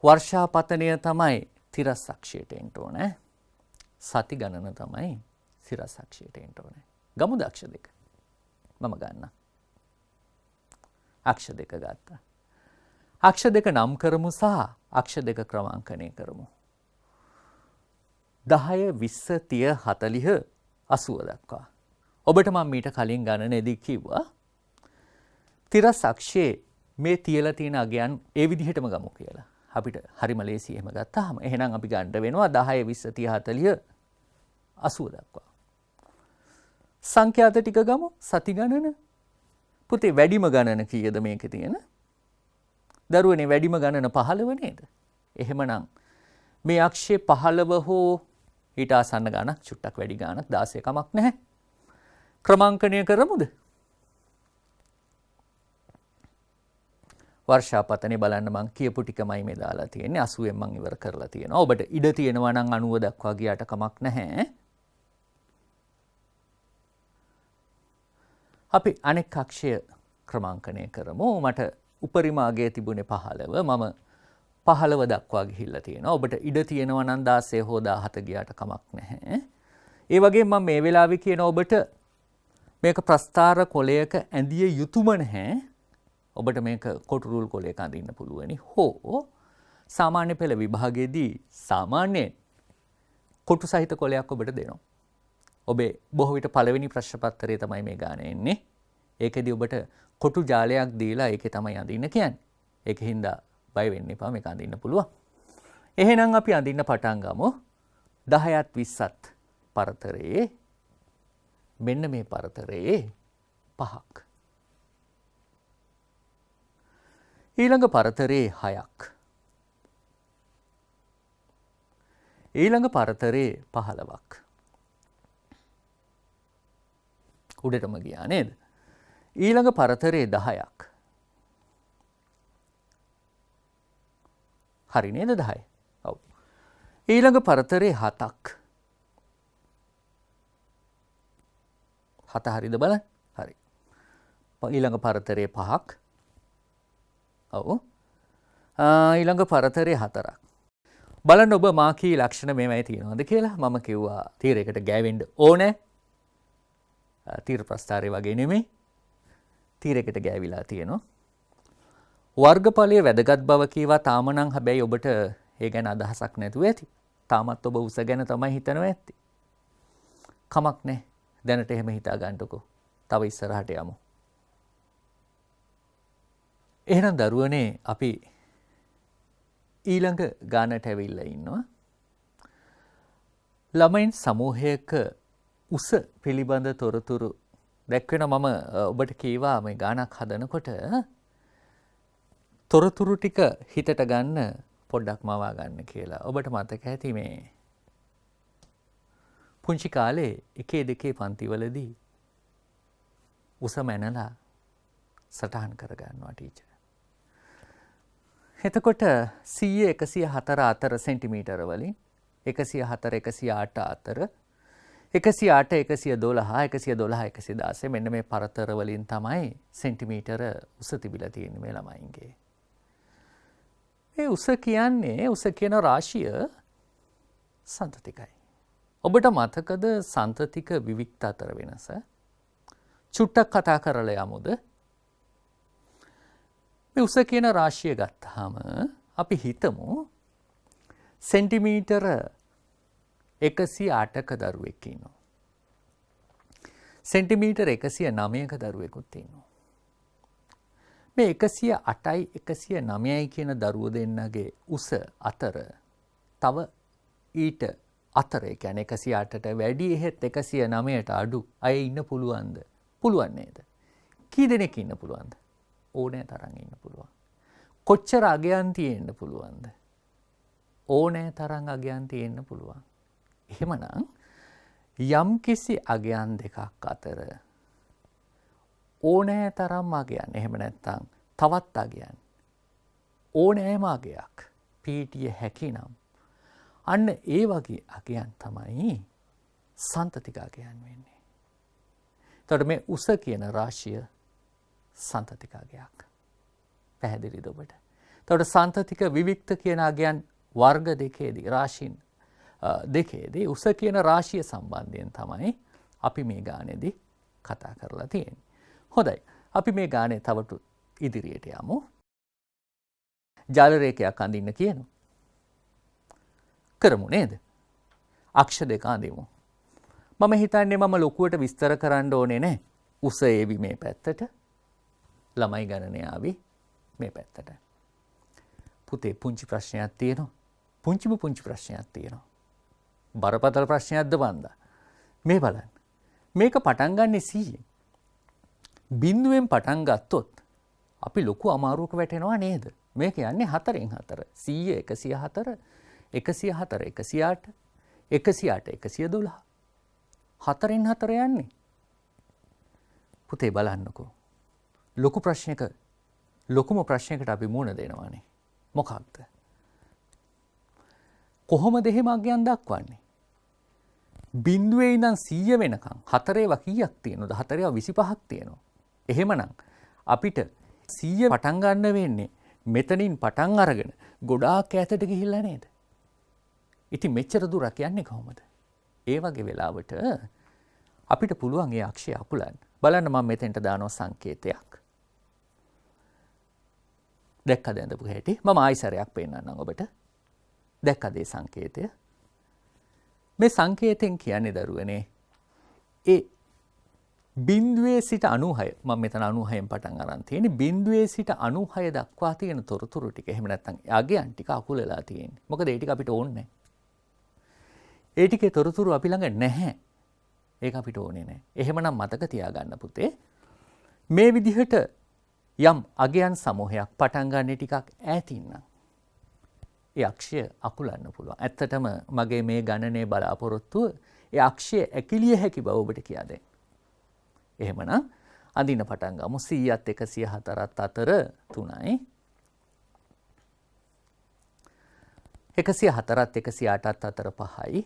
වර්ෂාපතනය තමයි තිරස් අක්ෂයට එන්න ඕනේ. සති ගණන තමයි සිරස් අක්ෂයට එන්න ඕනේ. ගමුද අක්ෂ දෙක? මම ගන්නම්. අක්ෂ දෙක ගත්තා. අක්ෂ දෙක නම් කරමු සහ අක්ෂ දෙක ක්‍රමාංකනය කරමු. 10 20 30 40 80 දක්වා. ඔබට මම මීට කලින් ගණනේදී කිව්වා තිරස් අක්ෂයේ මේ තියලා තියෙන අගයන් ඒ විදිහටම ගමු කියලා. අපිට හරිම ලේසි එහෙම ගත්තාම එහෙනම් අපි ගන්න වෙනවා 10 20 30 40 80 දක්වා. සංඛ්‍යාත ටික ගමු. සති ගණන. පුතේ වැඩිම ගණන කීයද මේකේ තියෙන? දරුවනේ වැඩිම ගණන 15 නේද? එහෙමනම් මේ අක්ෂයේ 15 හෝ ඊට ආසන්න ගණක් චුට්ටක් වැඩි ගණක් 16 කමක් නැහැ. ක්‍රමාංකණය කරමුද? වර්ෂාපතනේ බලන්න මං කියපු ටිකමයි මේ දාලා තියෙන්නේ 80න් මං ඉවර කරලා තියෙනවා. ඔබට ඉඩ තියෙනවා නම් 90 දක්වා ගියාට කමක් නැහැ. අපි අනෙක් අක්ෂය ක්‍රමාංකණය කරමු. මට උපරිම අගය තිබුණේ 15. මම 15 දක්වා ගිහිල්ලා තියෙනවා. ඔබට ඉඩ තියෙනවා නම් 16 හෝ 17 ගියාට කමක් නැහැ. ඒ වගේම මම මේ වෙලාවේ කියන ඔබට මේක ප්‍රස්ථාර කොලයක ඇඳිය යුතුම නැහැ. ඔබට මේක කොටු රූල් කොලයක අඳින්න පුළුවනි. හෝ සාමාන්‍ය පෙළ විභාගයේදී සාමාන්‍යයෙන් කොටු සහිත කොලයක් ඔබට දෙනවා. ඔබේ බොහෝ විට පළවෙනි ප්‍රශ්න පත්‍රයේ තමයි මේ ගාන එන්නේ. ඒකෙදි ඔබට කොටු ජාලයක් දීලා ඒකේ තමයි අඳින්න කියන්නේ. ඒකින්ද බය වෙන්න එපා මේක අඳින්න පුළුවන්. එහෙනම් අපි අඳින්න පටන් ගමු. 10ත් 20ත් පරතරයේ මෙන්න මේ පරතරයේ 5ක්. ඊළඟ පරතරයේ 6ක්. ඊළඟ පරතරයේ 15ක්. උඩටම ගියා නේද? ඊළඟ පරතරයේ 10ක්. හරි නේද 10? ඔව්. ඊළඟ පරතරයේ 7ක්. 7 හරිද බලන්න? හරි. ඊළඟ පරතරයේ 5ක්. ඔව්. ඊළඟ පරතරයේ 4ක්. බලන්න ඔබ මාකී ලක්ෂණ මේවයි තියෙනවද කියලා. මම කිව්වා තීරයකට ගෑවෙන්න ඕනේ. තීර ප්‍රස්ථාරය වගේ නෙමෙයි. තීරයකට ගෑවිලා තියෙනවා. වර්ගඵලයේ වැදගත් බව කීවා තාම නම් හැබැයි ඔබට ඒ ගැන අදහසක් නැතුව ඇති. තාමත් ඔබ උස ගැන තමයි හිතනවා ඇත්තේ. කමක් නැහැ. දැනට එහෙම හිතා ගන්නකො. තව ඉස්සරහට යමු. එහෙනම් දරුවනේ අපි ඊළඟ ගානට ඇවිල්ලා ඉන්නවා. ළමයින් සමූහයක උස පිළිබඳ තොරතුරු දැක්වෙන මම ඔබට කීවා මේ ගානක් හදනකොට තොරතුරු ටික හිතට ගන්න පොඩ්ඩක් මවා ගන්න කියලා. ඔබට මතක ඇති මේ පුංචි කාලේ 1 2 පන්තිවලදී උස මැනලා සටහන් කර ගන්නවා ටීචර්. එතකොට 100 104 අතර සෙන්ටිමීටර වලින් 104 108 අතර 108 112 112 116 මෙන්න මේ පරතර වලින් තමයි සෙන්ටිමීටර උස තිබිලා තියෙන්නේ මේ ළමයින්ගේ. මේ උස කියන්නේ උස කියන රාශිය සන්තතිකයි. ඔබට මතකද සන්තතික විවික්ත අතර වෙනස? චුට්ටක් කතා කරලා යමුද? මේ උස කියන රාශිය ගත්තාම අපි හිතමු සෙන්ටිමීටර 108ක දරුවෙක් ඉන්නවා. සෙන්ටිමීටර 109ක දරුවෙකුත් ඉන්නවා. මේ 108යි 109යි කියන දරුවෝ දෙන්නගේ උස අතර තව ඊට අතර ඒ කියන්නේ 108ට වැඩි එහෙත් 109ට අඩු අය ඉන්න පුළුවන්ද? පුළුවන් නේද? කී දෙනෙක් ඉන්න පුළුවන්ද? ඕනෑ තරම් ඉන්න පුළුවන්. කොච්චර අගයන් තියෙන්න පුළුවන්ද? ඕනෑ තරම් අගයන් තියෙන්න පුළුවන්. එහෙමනම් යම් කිසි අගයන් දෙකක් අතර ඕනෑ තරම් අගයන් එහෙම නැත්නම් තවත් අගයන් ඕනෑම අගයක් පිහිටිය හැකිනම් අන්න ඒ වගේ අගයන් තමයි සන්තතික අගයන් වෙන්නේ. එතකොට මේ උස කියන රාශිය සන්තතික අගයක්. පැහැදිලිද ඔබට? එතකොට සන්තතික විවික්ත කියන අගයන් වර්ග දෙකේදී රාශීන් දෙකේදී උස කියන රාශිය සම්බන්ධයෙන් තමයි අපි මේ ගානේදී කතා කරලා තියෙන්නේ. හොඳයි. අපි මේ ගානේ තව ඉදිරියට යමු. ජාල රේඛයක් අඳින්න කියනවා. කරමු නේද? අක්ෂ දෙක අඳිමු. මම හිතන්නේ මම ලොකුවට විස්තර කරන්න ඕනේ නැහැ. උස ඒවි මේ පැත්තට. ළමයි ගණනය ආවි මේ පැත්තට. පුතේ පුංචි ප්‍රශ්නයක් තියෙනවා. පුංචි ප්‍රශ්නයක් තියෙනවා. බරපතල ප්‍රශ්නයක්ද වන්දා. මේ බලන්න. මේක පටන් ගන්නේ 100. බිඳුවෙන් පටන් ගත්තොත් අපි ලොකු අමාරුවක වැටෙනවා නේද? මේ කියන්නේ 4න් 4. 100 104 104 108 108 112. 4න් 4 යන්නේ. පුතේ බලන්නකෝ. ලොකුම ප්‍රශ්නයකට අපි මුහුණ දෙනවානේ. මොකක්ද? කොහොමද එහෙම අගයන් දක්වන්නේ? බිඳුවේ ඉඳන් 100 වෙනකන් 4 ඒවා කීයක් තියෙනවද? 4 ඒවා 25ක් තියෙනවා. එහෙමනම් අපිට 100 පටන් ගන්න වෙන්නේ මෙතනින් පටන් අරගෙන ගොඩාක් ඈතට ගිහිල්ලා නේද? ඉතින් මෙච්චර දුරක් යන්නේ කොහොමද? ඒ වගේ වෙලාවට අපිට පුළුවන් ඒ අක්ෂය අකුලන්න. බලන්න මම මෙතෙන්ට දානවා සංකේතයක්. දැක්කද ඇඳපු හැටි? මම ආයිසරයක් පෙන්නන්නම් ඔබට. දැක්කද ඒ සංකේතය? මේ සංකේතෙන් කියන්නේ දරුවනේ ඒ බිඳුවේ සිට 96 මම මෙතන 96න් පටන් අරන් තියෙන්නේ බිඳුවේ සිට 96 දක්වා තියෙන තොරතුරු ටික එහෙම නැත්නම් අගයන් ටික අකුලලා තියෙන්නේ. මොකද ඒ ටික අපිට ඕනේ නැහැ. ඒ ටිකේ තොරතුරු අපි ළඟ නැහැ. ඒක අපිට ඕනේ නැහැ. එහෙමනම් මතක තියාගන්න පුතේ. මේ විදිහට යම් අගයන් සමූහයක් පටන් ගන්න ටිකක් ඈතින් නම් ඒ අක්ෂය අකුලන්න පුළුවන්. ඇත්තටම මගේ මේ ගණනේ බලාපොරොත්තුව ඒ අක්ෂය ඇකිලිය හැකි බව ඔබට කියා දෙන්න. එහෙමනම් අඳින්න පටන් ගමු. 100ත් 104ත් අතර 3යි. 104ත් 108ත් අතර 5යි.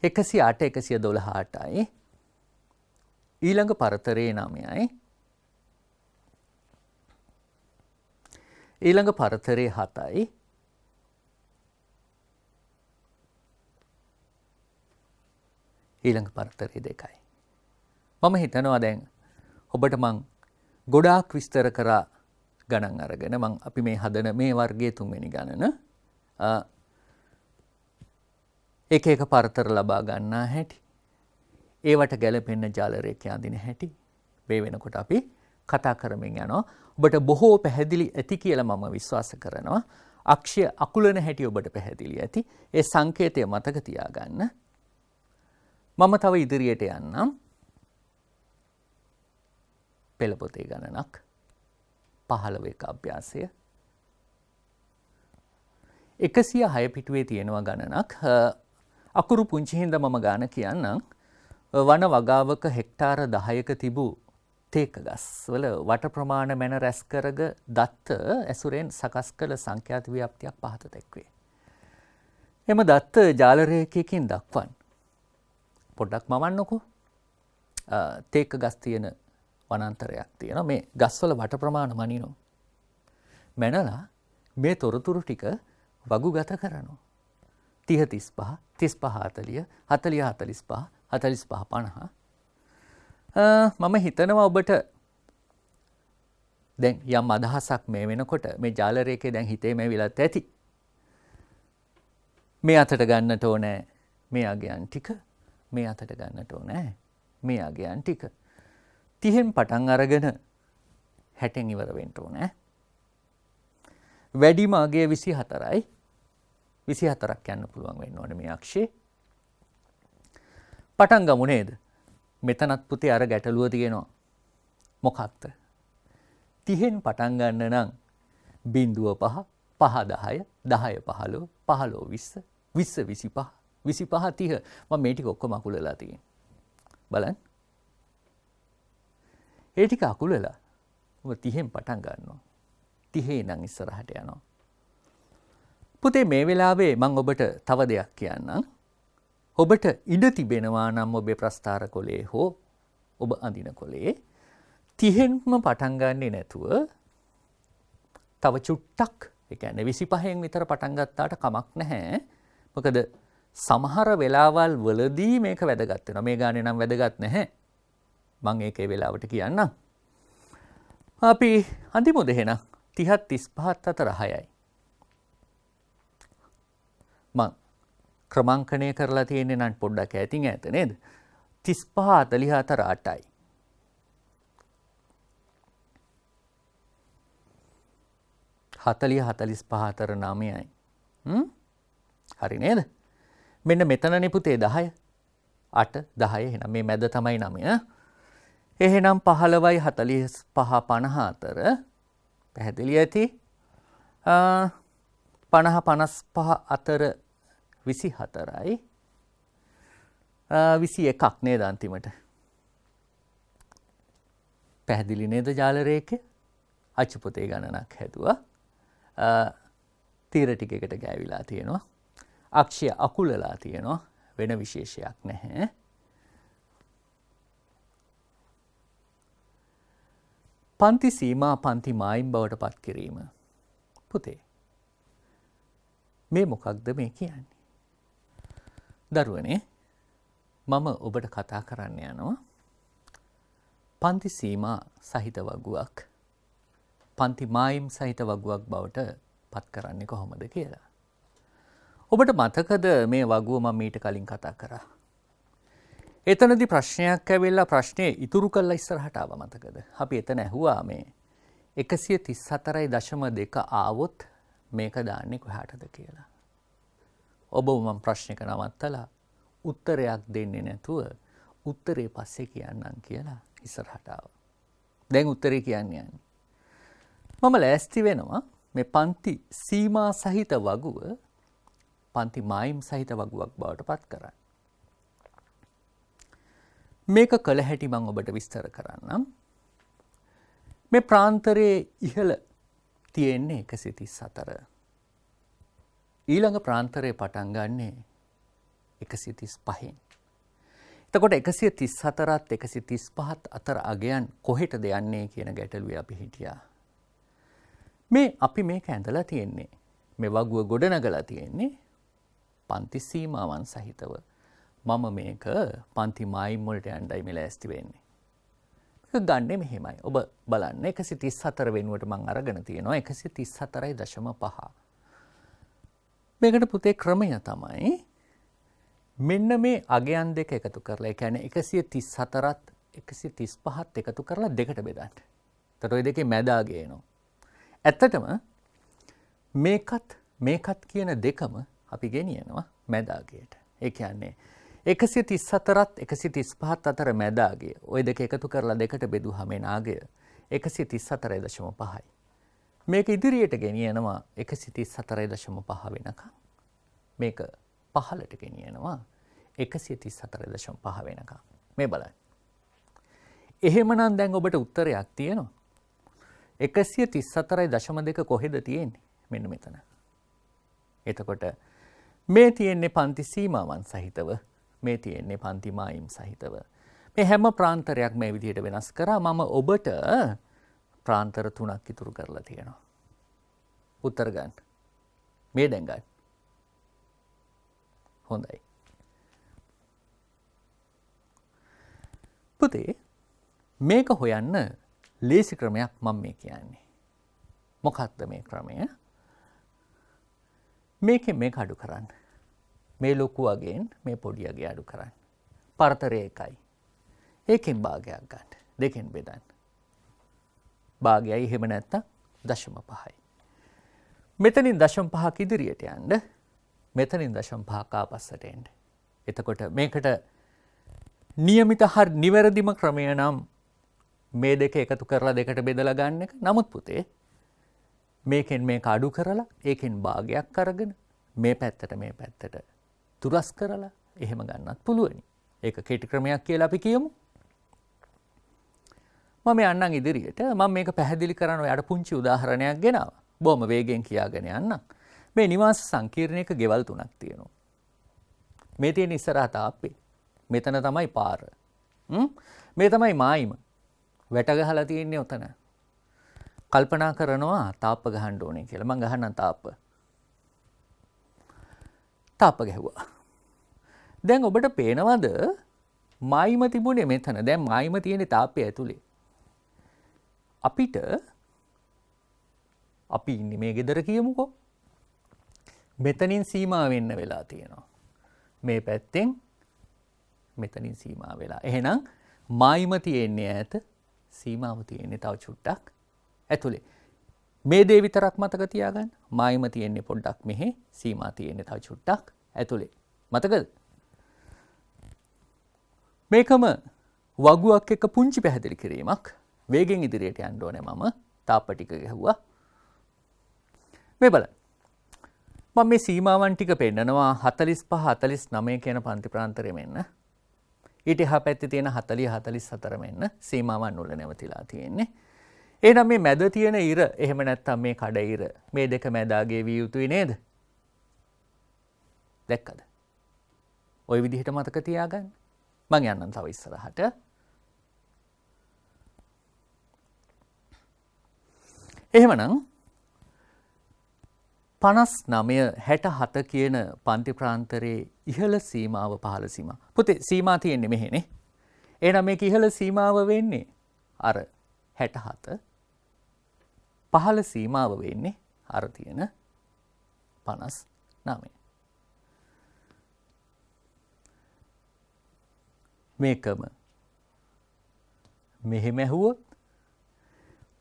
108 112 8යි. ඊළඟ පරතරේ 9යි. ඊළඟ පරතරේ 7යි. ඊළඟ පරතරේ 2යි. මම හිතනවා දැන් ඔබට මං ගොඩාක් විස්තර කරා ගණන් අරගෙන අපි මේ හදන මේ වර්ගයේ 3 වෙනි ගණන එක පරතර ලබා ගන්නා හැටි ඒවට ගැලපෙන්න ජාල රේඛය අඳින හැටි මේ වෙනකොට අපි කතා කරමින් යනවා. ඔබට බොහෝ පැහැදිලි ඇති කියලා මම විශ්වාස කරනවා. අක්ෂය අකුලන හැටි ඔබට පැහැදිලි ඇති. ඒ සංකේතය මතක තියාගන්න. මම තව ඉදිරියට යන්නම්. පෙළ පොතේ ගණනක් 15 අභ්‍යාසය 106 පිටුවේ තියෙනවා ගණනක්. අකුරු පුංචි හින්දා මම ගාන කියන්නම්. වන වගාවක හෙක්ටාර 10ක තිබූ තේක ගස් වල වට ප්‍රමාණ මැන රැස් කරග දත්ත ඇසුරෙන් සකස් කළ සංඛ්‍යාත ව්‍යාප්තියක් පහත දැක්වේ. එම දත්ත ජාල රේඛයකින් දක්වන්න. පොඩ්ඩක් මවන්නකෝ. තේක ගස් තියෙන වනාන්තරයක් තියෙනවා. මේ ගස්වල වට ප්‍රමාණ මනිනවා. මැනලා මේ තොරතුරු ටික වගුගත කරනවා. 30 35 40 40 45 45 50. මම හිතනවා ඔබට දැන් යම් අදහසක් මේ වෙනකොට මේ ජාල රේඛේ දැන් හිතේ මේවිලත් ඇති. මේ අතට ගන්නට ඕනේ මේ අගයන් ටික. මේ අතට ගන්නට ඕනේ මේ අගයන් ටික. 30න් පටන් අරගෙන 60න් ඉවර වෙන්න ඕනේ. වැඩිම අගය 24යි. 24ක් යන්න පුළුවන් වෙන්න ඕනේ මේ අක්ෂේ. පටන් ගමු නේද? මෙතනත් පුතේ අර ගැටලුව තියෙනවා. මොකක්ද? 30න් පටන් ගන්න නම් 0.5 5 10 10 15 15 20 20 25 25 30 මම මේ ටික ඔක්කොම අකුලලා තියෙනවා. බලන්න. ඒ ටික අකුලලා ඔබ 30න් පටන් ගන්නවා. 30 ඉඳන් ඉස්සරහට යනවා. පුතේ මේ වෙලාවේ මම ඔබට තව දෙයක් කියන්නම්. ඔබට ඉඩ තිබෙනවා නම් ඔබේ ප්‍රස්ථාර කොලේ හෝ ඔබ අඳින කොලේ 30න්ම පටන් ගන්නේ නැතුව තව චුට්ටක්, ඒ කියන්නේ 25න් විතර පටන් ගත්තාට කමක් නැහැ. මොකද සමහර වෙලාවල් වලදී මේක වැදගත් වෙනවා. මේ ගානේ නම් වැදගත් නැහැ. මම ඒකේ වෙලාවට කියන්නම්. අපි අඳිමුද එහෙනම් 30ත් 35ත් අතර 6යි. මම ක්‍රමාංකණය කරලා තියෙන්නේ නම් පොඩ්ඩක් ඈතින් ඈත නේද? 35 40 අතර 8යි. 40 45 අතර 9යි. හරි නේද? මෙන්න මෙතනනේ පුතේ 10. 8 10 එහෙනම් මේ මැද තමයි 9. එහෙනම් 15යි 45 50 අතර පැහැදිලි ඇති. 50 55 අතර 24යි. 21ක් නේද අන්තිමට? පැහැදිලි නේද ජාල රේඛය? අච්චු පුතේ ගණනක් හැදුවා. තීර ටික එකට ගෑවිලා තියෙනවා. අක්ෂය අකුලලා තියෙනවා. වෙන විශේෂයක් නැහැ. පන්ති සීමා පන්ති මායිම් බවට පත් කිරීම. පුතේ මේ මොකක්ද මේ කියන්නේ? දරුවනේ මම ඔබට කතා කරන්න යනවා පන්ති සීමා සහිත වගුවක් පන්ති මායිම් සහිත වගුවක් බවට පත් කරන්නේ කොහොමද කියලා. ඔබට මතකද මේ වගුව මම ඊට කලින් කතා කරා? එතනදී ප්‍රශ්නයක් ඇවිල්ලා ප්‍රශ්නේ ඉතුරු කළා ඉස්සරහට ආව මතකද? අපි එතන ඇහුවා මේ 134.2 ආවොත් මේක දාන්නේ කොහාටද කියලා. ඔබ මම ප්‍රශ්නයක නවත්තලා උත්තරයක් දෙන්නේ නැතුව උත්තරේ පස්සේ කියන්නම් කියලා ඉස්සරහට ආවා. දැන් උත්තරේ කියන්නේ යන්නේ. මම ලෑස්ති වෙනවා මේ පන්ති සීමා සහිත වගුව පන්ති මායිම් සහිත වගුවක් බවට පත් කරන්න. මේක කළ හැටි මම ඔබට විස්තර කරන්නම්. මේ ප්‍රාන්තරයේ ඉහළ තියෙන්නේ 134. ඊළඟ ප්‍රාන්තරයේ පටන් ගන්නේ 135න්. එතකොට 134ත් 135ත් අතර අගයන් කොහෙටද යන්නේ කියන ගැටලුවේ අපි හිටියා. මේ අපි මේක ඇඳලා තියෙන්නේ. මේ වගුව ගොඩනගලා තියෙන්නේ පන්ති සීමාවන් සහිතව. මම මේක පන්ති මායිම් වලට යන්නයි මේ ලෑස්ති වෙන්නේ. මේක ගන්නෙ මෙහෙමයි. ඔබ බලන්න 134 වෙනුවට මම අරගෙන තියෙනවා 134.5. මේකට පුතේ ක්‍රමය තමයි මෙන්න මේ අගයන් දෙක එකතු කරලා, ඒ කියන්නේ 134ත් 135ත් එකතු කරලා දෙකට බෙදන්න. එතකොට ওই දෙකේ මැද අගය එනවා. ඇත්තටම මේකත් කියන දෙකම අපි ගෙනියනවා මැද අගයට. ඒ කියන්නේ 134ත් 135ත් අතර මැද අගය. ওই දෙක එකතු කරලා දෙකට බෙදුවාම එන අගය 134.5යි. මේක ඉදිරියට ගෙනියනවා 134.5 වෙනකම්. මේක පහළට ගෙනියනවා 134.5 වෙනකම්. මේ බලන්න. එහෙමනම් දැන් ඔබට උත්තරයක් තියෙනවා. 134.2 කොහෙද තියෙන්නේ? මෙන්න මෙතන. එතකොට මේ තියෙන්නේ පන්ති සීමාවන් සහිතව, මේ තියෙන්නේ පන්ති මායිම් සහිතව. මේ හැම ප්‍රාන්තරයක් මේ විදිහට වෙනස් කරා මම ඔබට ප්‍රාන්තර 3ක් ඉතුරු කරලා තියෙනවා. උත්තර ගන්න. මේ දැන් ගන්න. හොඳයි. පුතේ මේක හොයන්න ලේසි ක්‍රමයක් මම මේ කියන්නේ. මොකක්ද මේ ක්‍රමය? මේක අඩු කරන්න. මේ ලොකු අගෙන් මේ පොඩි අගේ අඩු කරන්න. පරතරය එකයි. ඒකෙන් භාගයක් ගන්න. දෙකෙන් බෙදන්න. භාගයයි එහෙම නැත්තම් 0.5යි. මෙතනින් 0.5ක් ඉදිරියට යන්න. මෙතනින් 0.5ක් ආපස්සට එන්න. එතකොට මේකට નિયમિત හරි නිවැරදිම ක්‍රමය නම් මේ දෙක එකතු කරලා දෙකට බෙදලා ගන්න එක. නමුත් පුතේ මේකෙන් මේක අඩු කරලා ඒකෙන් භාගයක් අරගෙන මේ පැත්තට මේ පැත්තට තුරස් කරලා එහෙම ගන්නත් පුළුවනි. ඒක කෙටි ක්‍රමයක් කියලා අපි කියමු. මම යන්නම් ඉදිරියට. මම මේක පැහැදිලි කරන්න ඔයාලට පුංචි උදාහරණයක් ගෙනාවා. බොහොම වේගෙන් කියාගෙන යන්නම්. මේ නිවාස සංකීර්ණයක ගෙවල් 3ක් තියෙනවා. මේ තියෙන ඉස්සරහ තාප්පේ. මෙතන තමයි පාර. මේ තමයි මායිම. වැට ගහලා තියෙන්නේ උතන. කල්පනා කරනවා තාප්ප ගහන්න ඕනේ කියලා. මං ගහන්නම් තාප්ප. තාප්ප ගැහුවා. දැන් ඔබට පේනවද මායිම තිබුණේ මෙතන. දැන් මායිම තියෙන්නේ තාප්පේ ඇතුලේ. අපි ඉන්නේ මේ ගෙදර කියමුකෝ. මෙතනින් සීමා වෙන්න වෙලා තියෙනවා. මේ පැත්තෙන් මෙතනින් සීමා වෙලා. එහෙනම් මායිම තියෙන්නේ ඈත, සීමාව තියෙන්නේ තව චුට්ටක් ඇතුලේ. මේ දේ විතරක් මතක තියාගන්න. මායිම තියෙන්නේ පොඩ්ඩක් මෙහෙ, සීමා තියෙන්නේ තව චුට්ටක් ඇතුලේ. මතකද? මේකම වගුවක් එක්ක පුංචි පැහැදිලි කිරීමක්. වේගෙන් ඉදිරියට යන්න ඕනේ මම. තාප්ප ටික ගැහුවා. මේ බලන්න. මම මේ සීමාවන් ටික පෙන්නනවා 45 49 කියන පන්ති ප්‍රාන්තරෙ මෙන්න. ඊට එහා පැත්තේ තියෙන 40 44 මෙන්න සීමාවන් උල නැවතිලා තියෙන්නේ. එහෙනම් මේ මැද තියෙන ඉර එහෙම නැත්නම් මේ කඩ ඉර මේ දෙක මැදාගේ විය යුතුයි නේද? දැක්කද? ওই විදිහට මතක තියාගන්න. මං යන්නම් තව ඉස්සරහට. එහෙමනම් 59 67 කියන පන්ති ප්‍රාන්තරයේ ඉහළ සීමාව පහළ සීමාව. පුතේ සීමා තියෙන්නේ මෙහෙනේ. එහෙනම් මේක ඉහළ සීමාව වෙන්නේ අර 67. පහළ සීමාව වෙන්නේ අර තියෙන 59. මේකම මෙහෙම ඇහුවොත්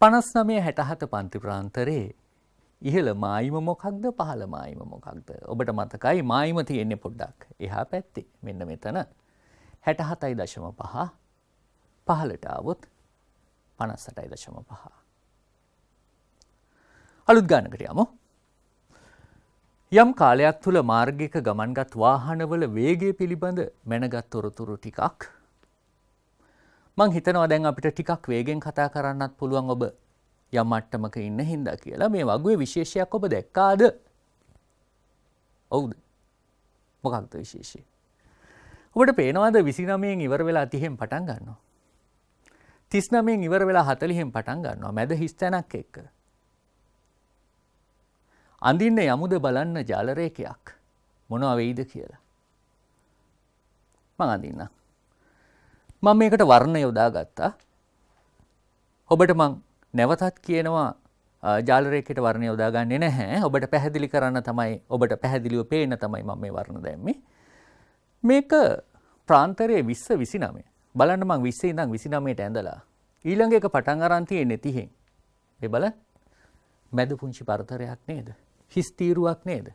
59 67 පන්ති ප්‍රාන්තරයේ ඉහළ මායිම මොකක්ද පහළ මායිම මොකක්ද? ඔබට මතකයි මායිම තියෙන්නේ පොඩ්ඩක් එහා පැත්තේ. මෙන්න මෙතන 67.5 පහළට આવොත් 58.5. අලුත් ගානකට යමු. යම් කාලයක් තුල මාර්ගයක ගමන්ගත් වාහනවල වේගය පිළිබඳ මැනගත් තොරතුරු ටිකක් මං හිතනවා දැන් අපිට ටිකක් වේගෙන් කතා කරන්නත් පුළුවන් ඔබ යම් මට්ටමක ඉන්න හින්දා කියලා. මේ වගුවේ විශේෂයක් ඔබ දැක්කාද? ඔව්ද? මොකක්ද විශේෂය? ඔබට පේනවාද 29න් ඉවර වෙලා 30න් පටන් ගන්නවා. 39න් ඉවර වෙලා 40න් පටන් ගන්නවා. මැද හිස් තැනක් එක්ක. අඳින්න යමුද බලන්න ජාල රේඛයක් මොනවා වෙයිද කියලා. මං අඳින්නම්. මම මේකට වර්ණ යොදා ගත්තා. ඔබට මං නැවතත් කියනවා ජාල රේඛයට වර්ණ යොදා ගන්නේ නැහැ. ඔබට පැහැදිලි කරන්න තමයි, ඔබට පැහැදිලිව පේන්න තමයි මම මේ වර්ණ දැම්මේ. මේක ප්‍රාන්තරයේ 20 29. බලන්න මං 20 ඉඳන් 29ට ඇඳලා ඊළඟ එක පටන් අරන් තියෙන්නේ 30න්. මේ බලන්න. මැද පුංචි පරතරයක් නේද? හිස් තීරුවක් නේද?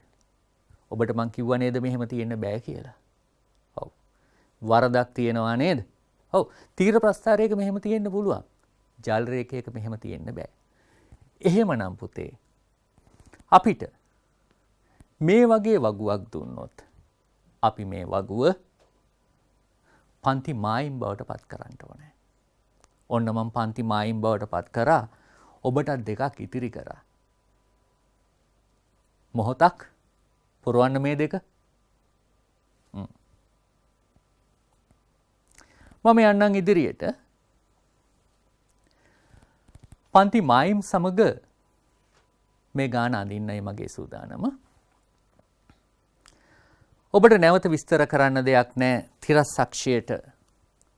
ඔබට මං කිව්වා නේද මෙහෙම තියෙන්න බෑ කියලා. ඔව්. වරදක් තියෙනවා නේද? ඔව්. තීර ප්‍රස්ථාරයක මෙහෙම තියෙන්න පුළුවන්. ජාල රේඛයක මෙහෙම තියෙන්න බෑ. එහෙමනම් පුතේ අපිට මේ වගේ වගුවක් දුන්නොත් අපි මේ වගුව පන්ති මායිම් බවට පත් කරන්න ඕනේ. ඔන්න මම පන්ති මායිම් බවට පත් කරා. ඔබටත් දෙකක් ඉතිරි කරා. මොහොතක් පුරවන්න මේ දෙක. මම යන්නම් ඉදිරියට. පන්ති මායිම් සමග මේ ගාන අඳින්නයි මගේ සූදානම. ඔබට නැවත විස්තර කරන්න දෙයක් නැහැ. තිරස් අක්ෂයට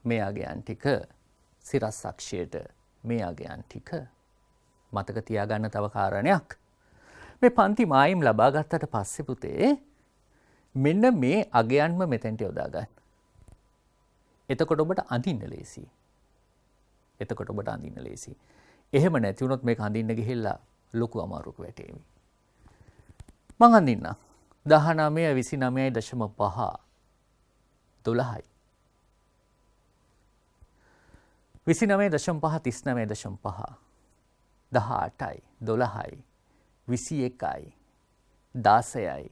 මේ අගයන් ටික, සිරස් අක්ෂයට මේ අගයන් ටික. මතක තියාගන්න තව කාරණයක්. මේ පන්ති මායිම් ලබා ගත්තට පස්සේ පුතේ මෙන්න මේ අගයන්ම මෙතෙන්ට යොදා ගන්න. එතකොට ඔබට අඳින්න ලේසියි. එහෙම නැති වුණොත් මේක අඳින්න ගිහිල්ලා ලොකු අමාරුවක් වැටේවි. මං අඳින්නම්. 19 29.5 12යි. 29.5 39.5 18යි 12යි 21යි 16යි.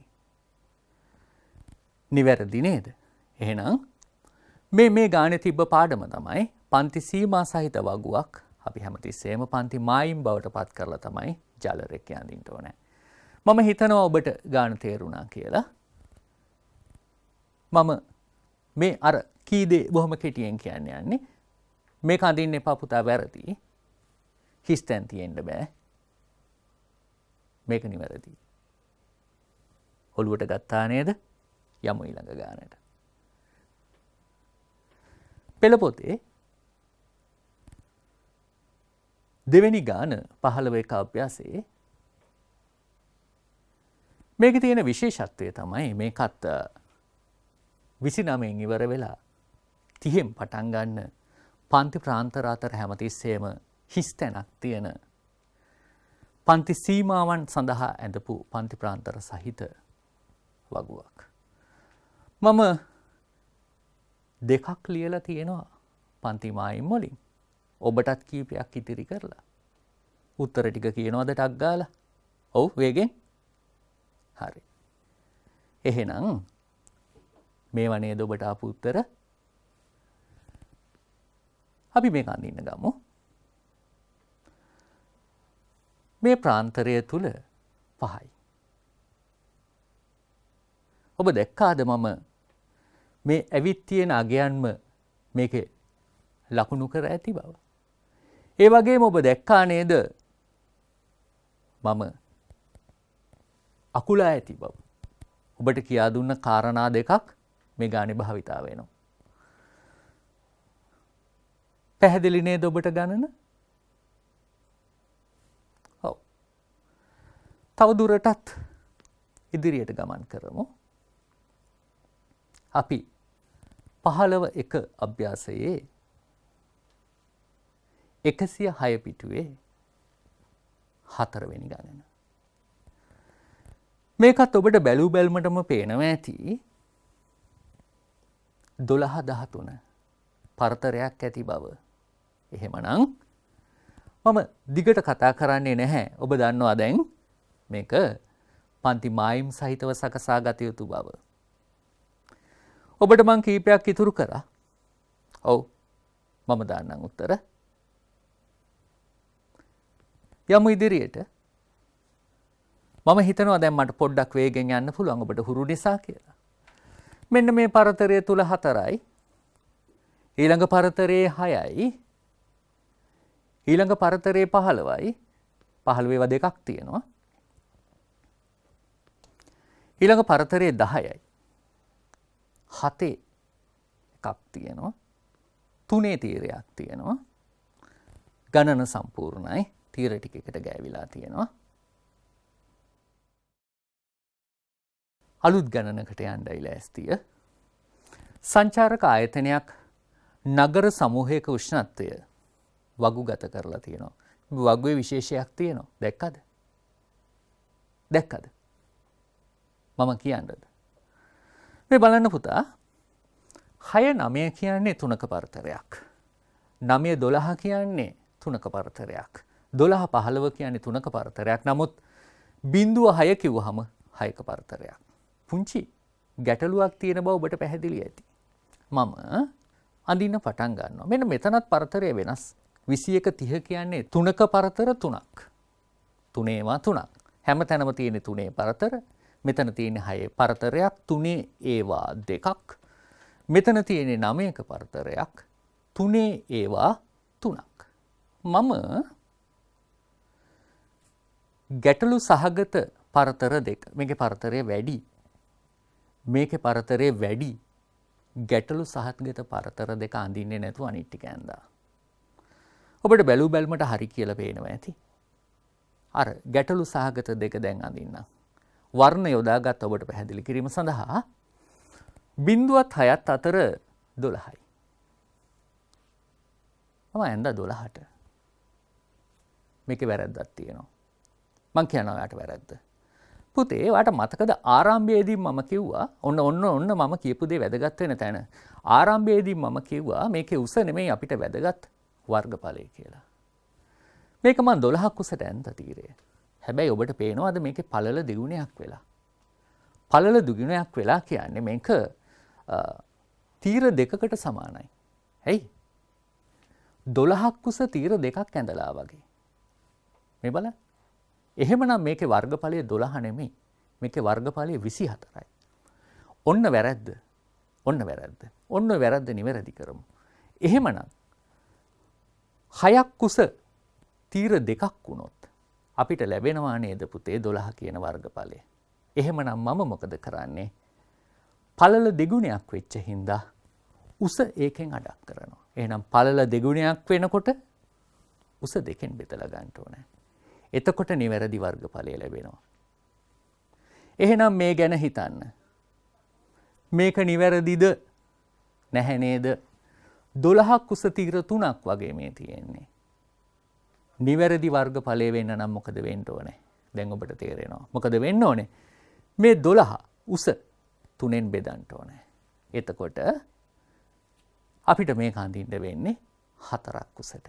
නිවැරදි නේද? එහෙනම් මේ ගානේ තිබ්බ පාඩම තමයි පන්ති සීමා සහිත වගුවක් අපි හැමතිස්සෙම පන්ති මායිම් බවට පත් කරලා තමයි ජාල රේඛය අඳින්න ඕනේ. මම හිතනවා ඔබට ගාන තේරුණා කියලා. මම මේ අර කී දේ බොහොම කෙටියෙන් කියන්න යන්නේ. මේක අඳින්න එපා පුතා වැරදි. හිස්තැන් තියෙන්න බෑ. මේක නිවැරදි. ඔළුවට ගත්තා නේද? යමු ඊළඟ ගානට. පෙළ පොතේ දෙවෙනි ගාන 15 අභ්‍යාසයේ මේකේ තියෙන විශේෂත්වය තමයි මේකත් 29න් ඉවර වෙලා 30න් පටන් ගන්න පන්ති ප්‍රාන්තර අතර හැමතිස්සෙම හිස් තැනක් තියෙන පන්ති සීමාවන් සඳහා ඇඳපු පන්ති ප්‍රාන්තර සහිත වගුවක්. මම දෙකක් ලියලා තියෙනවා පන්ති මායිම් වලින්. ඔබටත් කීපයක් ඉතිරි කරලා. උත්තර ටික කියනවද ටක් ගාලා? ඔව් වේගෙන්. හරි. එහෙනම් මේවා නේද ඔබට ආපු උත්තර? අපි මේක අඳින්න ගමු. මේ ප්‍රාන්තරය තුල 5යි. ඔබ දැක්කාද මම මේ ඇවිත් තියෙන අගයන්ම මේකේ ලකුණු කර ඇති බව? ඒ වගේම ඔබ දැක්කා නේද මම අකුලා ඇති බව? ඔබට කියා දුන්න කාරණා දෙකක් මේ ගානේ භාවිතා වෙනවා. පැහැදිලි නේද ඔබට ගණන? ඔව්. තව දුරටත් ඉදිරියට ගමන් කරමු. අපි 15 අභ්‍යාසයේ 106 පිටුවේ 4 වෙනි ගණන. මේකත් ඔබට බැලූ බැල්මටම පේනවා ඇති 12-13 පරතරයක් ඇති බව. එහෙමනම් මම දිගට කතා කරන්නේ නැහැ. ඔබ දන්නවා දැන් මේක පන්ති මායිම් සහිතව සකසා ගත යුතු බව. ඔබට මං කීපයක් ඉතුරු කරා. ඔව් මම දාන්නම් උත්තර. යමු ඉදිරියට. මම හිතනවා දැන් මට පොඩ්ඩක් වේගෙන් යන්න පුළුවන් ඔබට හුරු නිසා කියලා. මෙන්න මේ පරතරය තුල 4යි. ඊළඟ පරතරයේ 6යි. ඊළඟ පරතරයේ 15යි. 15 ඒවා දෙකක් තියෙනවා. ඊළඟ පරතරයේ 10යි. 7 එකක් තියෙනවා. 3 තීරයක් තියෙනවා. ගණන සම්පූර්ණයි. තීර ටික එකට ගෑවිලා තියෙනවා. අලුත් ගණනකට යන්නයි ලෑස්තිය. සංචාරක ආයතනයක් නගර සමූහයක උෂ්ණත්වය වගුගත කරලා තියෙනවා. වගුවේ විශේෂයක් තියෙනවා. දැක්කද? දැක්කද? මම කියන්නද? මේ බලන්න පුතා. 6-9 කියන්නේ 3ක පරතරයක්. 9-12 කියන්නේ 3ක පරතරයක්. 12-15 කියන්නේ 3ක පරතරයක්. නමුත් 0.6 කිව්වහම 6ක පරතරයක්. පුංචි ගැටලුවක් තියෙන බව ඔබට පැහැදිලි ඇති. මම අඳින්න පටන් ගන්නවා. මෙන්න මෙතනත් පරතරය වෙනස්. 21-30 කියන්නේ 3ක පරතර 3ක්. 3 3ක්. හැම තැනම තියෙන 3 පරතර. මෙතන තියෙන 6 පරතරයක්. 3 ඒවා 2ක්. මෙතන තියෙන 9ක පරතරයක්. 3 ඒවා 3ක්. මම ගැටලු සහගත පරතර දෙක. මේකේ පරතරය වැඩි. මේකේ පරතරය වැඩි. ගැටලු සහගත පරතර දෙක අඳින්නේ නැතුව අනිත් ටික ඇඳා. ඔබට බැලු බැලමට හරි කියලා පේනවා ඇති. අර ගැටලු සහගත දෙක දැන් අඳින්න. වර්ණ යොදාගත් ඔබට පැහැදිලි කිරීම සඳහා 0.6ත් අතර 12යි. මම ඇඳ 12ට. මේකේ වැරද්දක් තියෙනවා. මං කියනවා යාට වැරද්ද. පුතේ වාට මතකද ආරම්භයේදී මම කිව්වා ඔන්න මම කියපු දේ වැදගත් වෙන තැන. ආරම්භයේදී මම කිව්වා මේකේ උස නෙමෙයි අපිට වැදගත් වර්ගඵලය කියලා. මේක මම 12ක් උසට ඇඳ තීරය. හැබැයි ඔබට පේනවද මේකේ පළල දෙගුණයක් වෙලා? පළල දුගුණයක් වෙලා කියන්නේ මේක තීර දෙකකට සමානයි. ඇයි? 12ක් උස තීර දෙකක් ඇඳලා වගේ. මේ බලන්න. එහෙමනම් මේකේ වර්ගඵලය 12 නෙමෙයි. මේකේ වර්ගඵලය 24යි. ඔන්න වැරද්ද. ඔන්න වැරද්ද. ඔන්න වැරද්ද නිවැරදි කරමු. එහෙමනම් 6ක් කුස තීර 2ක් වුණොත් අපිට ලැබෙනවා නේද පුතේ 12 කියන වර්ගඵලය. එහෙමනම් මම මොකද කරන්නේ? පළල දෙගුණයක් වෙච්ච හින්දා උස ඒකෙන් අඩක් කරනවා. එහෙනම් පළල දෙගුණයක් වෙනකොට උස දෙකෙන් බෙදලා ගන්න ඕනේ. එතකොට නිවැරදි වර්ගඵලය ලැබෙනවා. එහෙනම් මේ ගැන හිතන්න. මේක නිවැරදිද? නැහැ නේද? 12ක් උස තීර 3ක් වගේ මේ තියෙන්නේ. නිවැරදි වර්ගඵලය වෙන්න නම් මොකද වෙන්න ඕනේ? දැන් ඔබට තේරෙනවා. මොකද වෙන්න ඕනේ? මේ 12 උස 3ෙන් බෙදන්න ඕනේ. එතකොට අපිට මේක අඳින්න වෙන්නේ 4ක් උසට.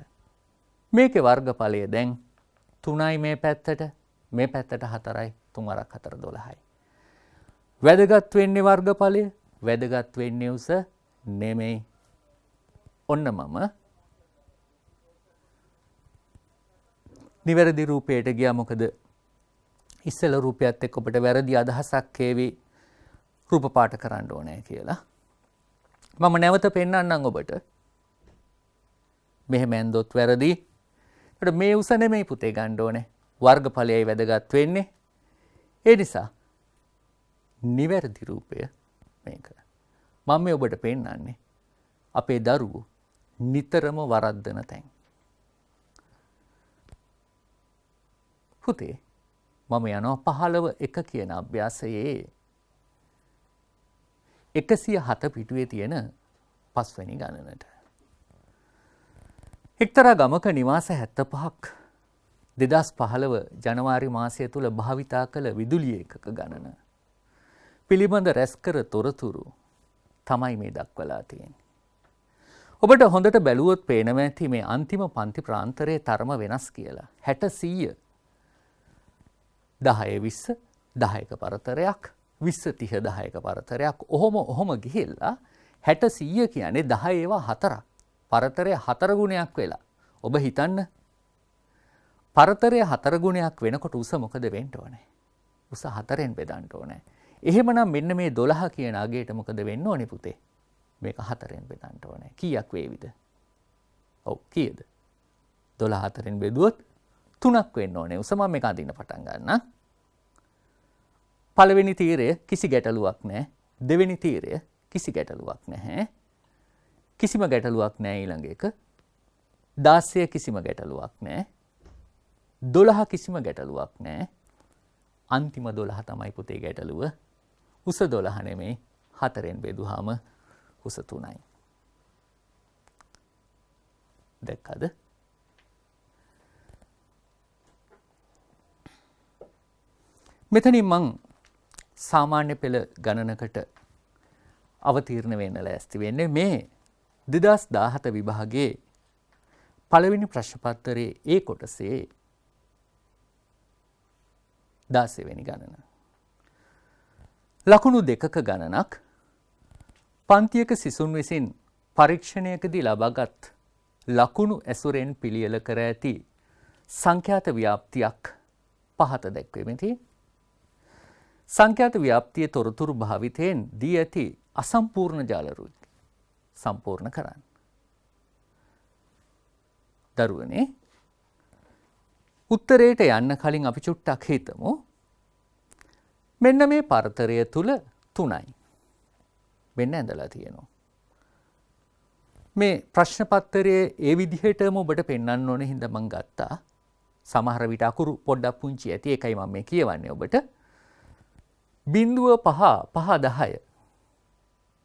මේකේ වර්ගඵලය දැන් 3යි මේ පැත්තට, මේ පැත්තට 4යි, 3 වරක් 4 12යි. වැදගත් වෙන්නේ වර්ගඵලය, වැදගත් වෙන්නේ උස නෙමෙයි. ඔන්න මම නිවැරදි රූපයට ගියා. මොකද ඉස්සෙල්ල රූපයත් එක්ක ඔබට වැරදි අදහසක් ඒවි රූප පාට කරන්න ඕනේ කියලා. මම නැවත පෙන්නන්නම් ඔබට. මෙහෙම ඇන්දොත් වැරදි. ඒකට මේ උස නෙමෙයි පුතේ ගන්න ඕනේ. වර්ගඵලයයි වැදගත් වෙන්නේ. ඒ නිසා නිවැරදි රූපය මේක. මම මේ ඔබට පෙන්නන්නේ අපේ දරුවෝ නිතරම වරද්දන තැන්. පුතේ මම යනවා 15 කියන අභ්‍යාසයේ 107 පිටුවේ තියෙන 5 වෙනි ගණනට. එක්තරා ගමක නිවාස 75ක් 2015 ජනවාරි මාසය තුල භාවිතා කළ විදුලි ඒකක ගණන පිළිබඳ රැස්කර තොරතුරු තමයි මේ දක්වලා තියෙන්නේ. ඔබට හොඳට බැලුවොත් පේනවා ඇති මේ අන්තිම පන්ති ප්‍රාන්තරයේ තරම වෙනස් කියලා. 60 100 10 20 10ක පරතරයක් 20 30 10ක පරතරයක් ඔහොම ගිහිල්ලා 60 100 කියන්නේ 10 ඒවා 4ක්. පරතරය 4 ගුණයක් වෙලා. ඔබ හිතන්න පරතරය 4 ගුණයක් වෙනකොට උස මොකද වෙන්න ඕනේ? උස 4ෙන් බෙදන්න ඕනේ. එහෙමනම් මෙන්න මේ 12 කියන අගයට මොකද වෙන්න ඕනේ පුතේ? මේක 4ෙන් බෙදන්න ඕනේ. කීයක් වේවිද? ඔව් කීයද? 12 4ෙන් බෙදුවොත් 3ක් වෙන්න ඕනේ. උස මම මේක අදින්න පටන් ගන්නම්. පළවෙනි තීරය කිසි ගැටලුවක් නැහැ. දෙවෙනි තීරය කිසි ගැටලුවක් නැහැ. කිසිම ගැටලුවක් නැහැ ඊළඟ එක. 16 කිසිම ගැටලුවක් නැහැ. 12 කිසිම ගැටලුවක් නැහැ. අන්තිම 12 තමයි පුතේ ගැටලුව. උස 12 නෙමෙයි 4ෙන් බෙදුවාම උස 3යි. දැක්කද? මෙතනින් මං සාමාන්‍ය පෙළ ගණනකට අවතීර්ණ වෙන්න ලෑස්ති වෙන්නේ මේ 2017 විභාගයේ පළවෙනි ප්‍රශ්න පත්‍රයේ ඒ කොටසේ 16 වෙනි ගණන. ලකුණු දෙකක ගණනක් පන්තියක සිසුන් විසින් පරීක්ෂණයකදී ලබාගත් ලකුණු ඇසුරෙන් පිළියෙල කර ඇති සංඛ්‍යාත ව්‍යාප්තියක් පහත දැක්වෙමිති. සංඛ්‍යාත ව්‍යාප්තියේ තොරතුරු භාවිතයෙන් දී ඇති අසම්පූර්ණ ජාලරු සම්පූර්ණ කරන්න. දරුවනේ උත්තරයට යන්න කලින් අපි චුට්ටක් හිතමු. මෙන්න මේ පරතරය තුල 3යි. මෙන්න ඇඳලා තියෙනවා. මේ ප්‍රශ්න පත්‍රයේ ඒ විදිහටම ඔබට පෙන්වන්න ඕනේ හින්දා මම ගත්තා. සමහර විට අකුරු පොඩ්ඩක් පුංචි ඇති. ඒකයි මම මේ කියවන්නේ ඔබට. 0.5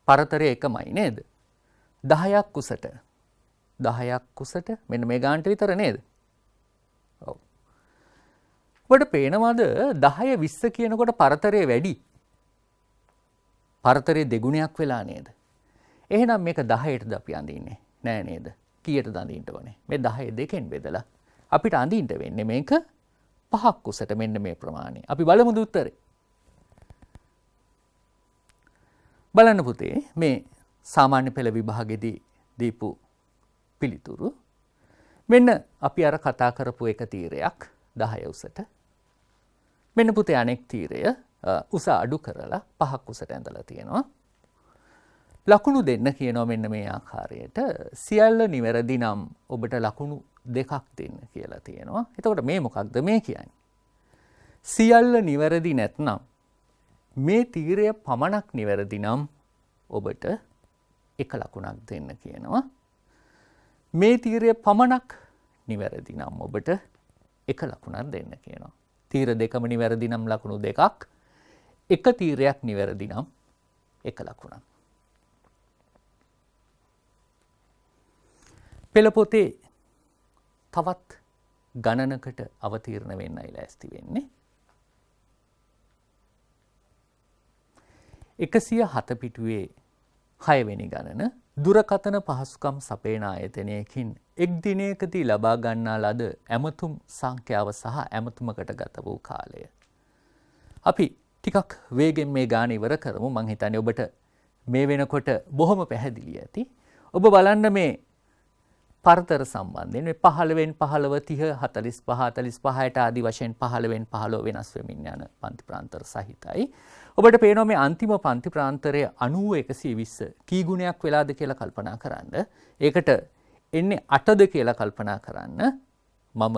පරතරය එකමයි නේද? 10ක් කුසට 10ක් කුසට මෙන්න මේ ගානට විතර නේද? ඔව්. ඔබට පේනවද 10 20 කියනකොට පරතරය වැඩි. පරතරය දෙගුණයක් වෙලා නේද? එහෙනම් මේක 10ටද අපි අඳින්නේ? නෑ නේද? කීයටද අඳින්න ඕනේ? මේ 10 දෙකෙන් බෙදලා අපිට අඳින්න වෙන්නේ මේක 5ක් කුසට මෙන්න මේ ප්‍රමාණය. අපි බලමුද උත්තරේ? බලන්න පුතේ මේ සාමාන්‍ය පෙළ විභාගෙදී දීපු පිළිතුරු මෙන්න අපි අර කතා කරපු එක තීරයක් 10 උසට මෙන්න පුතේ අනෙක් තීරය උස අඩු කරලා 5ක් උසට ඇඳලා තියෙනවා. ලකුණු දෙන්න කියනවා මෙන්න මේ ආකාරයට. සියල්ල නිවැරදි නම් ඔබට ලකුණු 2ක් දෙන්න කියලා තියෙනවා. එතකොට මේ මොකක්ද මේ කියන්නේ? සියල්ල නිවැරදි නැත්නම් මේ තීරය පමණක් නිවැරදි නම් ඔබට 1 ලකුණක් දෙන්න කියනවා. මේ තීරය පමණක් නිවැරදි නම් ඔබට 1 ලකුණක් දෙන්න කියනවා. තීර දෙකම නිවැරදි නම් ලකුණු 2ක්, එක තීරයක් නිවැරදි නම් 1 ලකුණක්. පෙළ පොතේ තවත් ගණනකට අවතීර්ණ වෙන්නයි ලෑස්ති වෙන්නේ. 107 පිටුවේ 6 වෙනි ගණන දුරකථන පහසුකම් සපයන ආයතනයකින් එක් දිනයකදී ලබා ගන්නා ලද ඇමතුම් සංඛ්‍යාව සහ ඇමතුමකට ගත වූ කාලය. අපි ටිකක් වේගෙන් මේ ගාන ඉවර කරමු. මං හිතන්නේ ඔබට මේ වෙනකොට බොහොම පැහැදිලි ඇති. ඔබ බලන්න මේ පරතර සම්බන්ධයෙන් මේ 15න් 15 30 45 45ට ආදි වශයෙන් 15න් 15 වෙනස් වෙමින් යන පන්ති ප්‍රාන්තර සහිතයි. ඔබට පේනවා මේ අන්තිම පන්ති ප්‍රාන්තරය 90 120 කී ගුණයක් වෙලාද කියලා කල්පනා කරන්න. ඒකට එන්නේ 8ද කියලා කල්පනා කරන්න. මම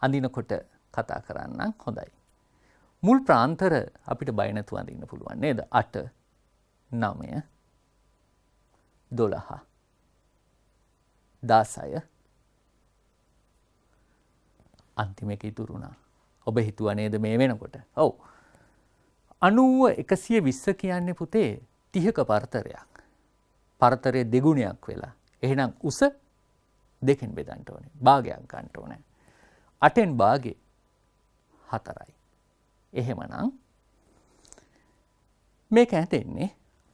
අඳිනකොට කතා කරන්නම්. හොඳයි. මුල් ප්‍රාන්තර අපිට බය නැතුව අඳින්න පුළුවන් නේද? 8 9 12 16 අන්තිම එක ඉතුරුණා. ඔබ හිතුවා නේද මේ වෙනකොට? ඔව්. 90 120 කියන්නේ පුතේ 30ක පරතරයක්. පරතරයේ දෙගුණයක් වෙලා. එහෙනම් උස දෙකෙන් බෙදන්න ඕනේ. භාගයක් ගන්න ඕනේ. 8න් භාගේ 4යි. එහෙමනම් මේක ඇතෙන්නේ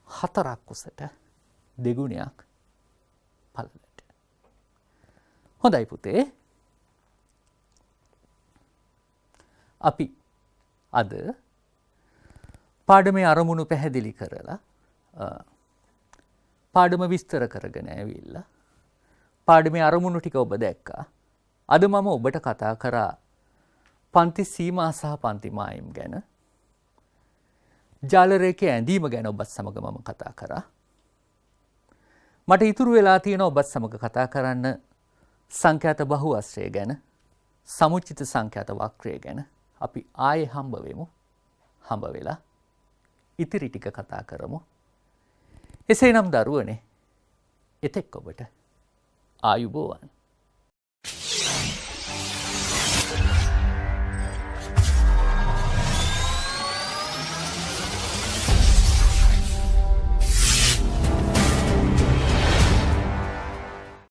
4ක් උසට දෙගුණයක් පළලට. හොඳයි පුතේ. අපි අද පාඩමේ අරමුණු පැහැදිලි කරලා පාඩම විස්තර කරගෙන ඇවිල්ලා පාඩමේ අරමුණු ටික ඔබ දැක්කා. අද මම ඔබට කතා කරා පන්ති සීමා සහ පන්ති මායිම් ගැන. ජාල රේඛයේ ඇඳීම ගැන ඔබත් සමග මම කතා කරා. මට ඉතුරු වෙලා තියෙන ඔබත් සමග කතා කරන්න සංඛ්‍යාත බහුවස්ත්‍රය ගැන, සමුචිත සංඛ්‍යාත වක්‍රය ගැන. අපි ආයේ හම්බ වෙමු. හම්බ වෙලා ඉතිරි ටික කතා කරමු. එසේනම් දරුවනේ, එතෙක් ඔබට ආයුබෝවන්.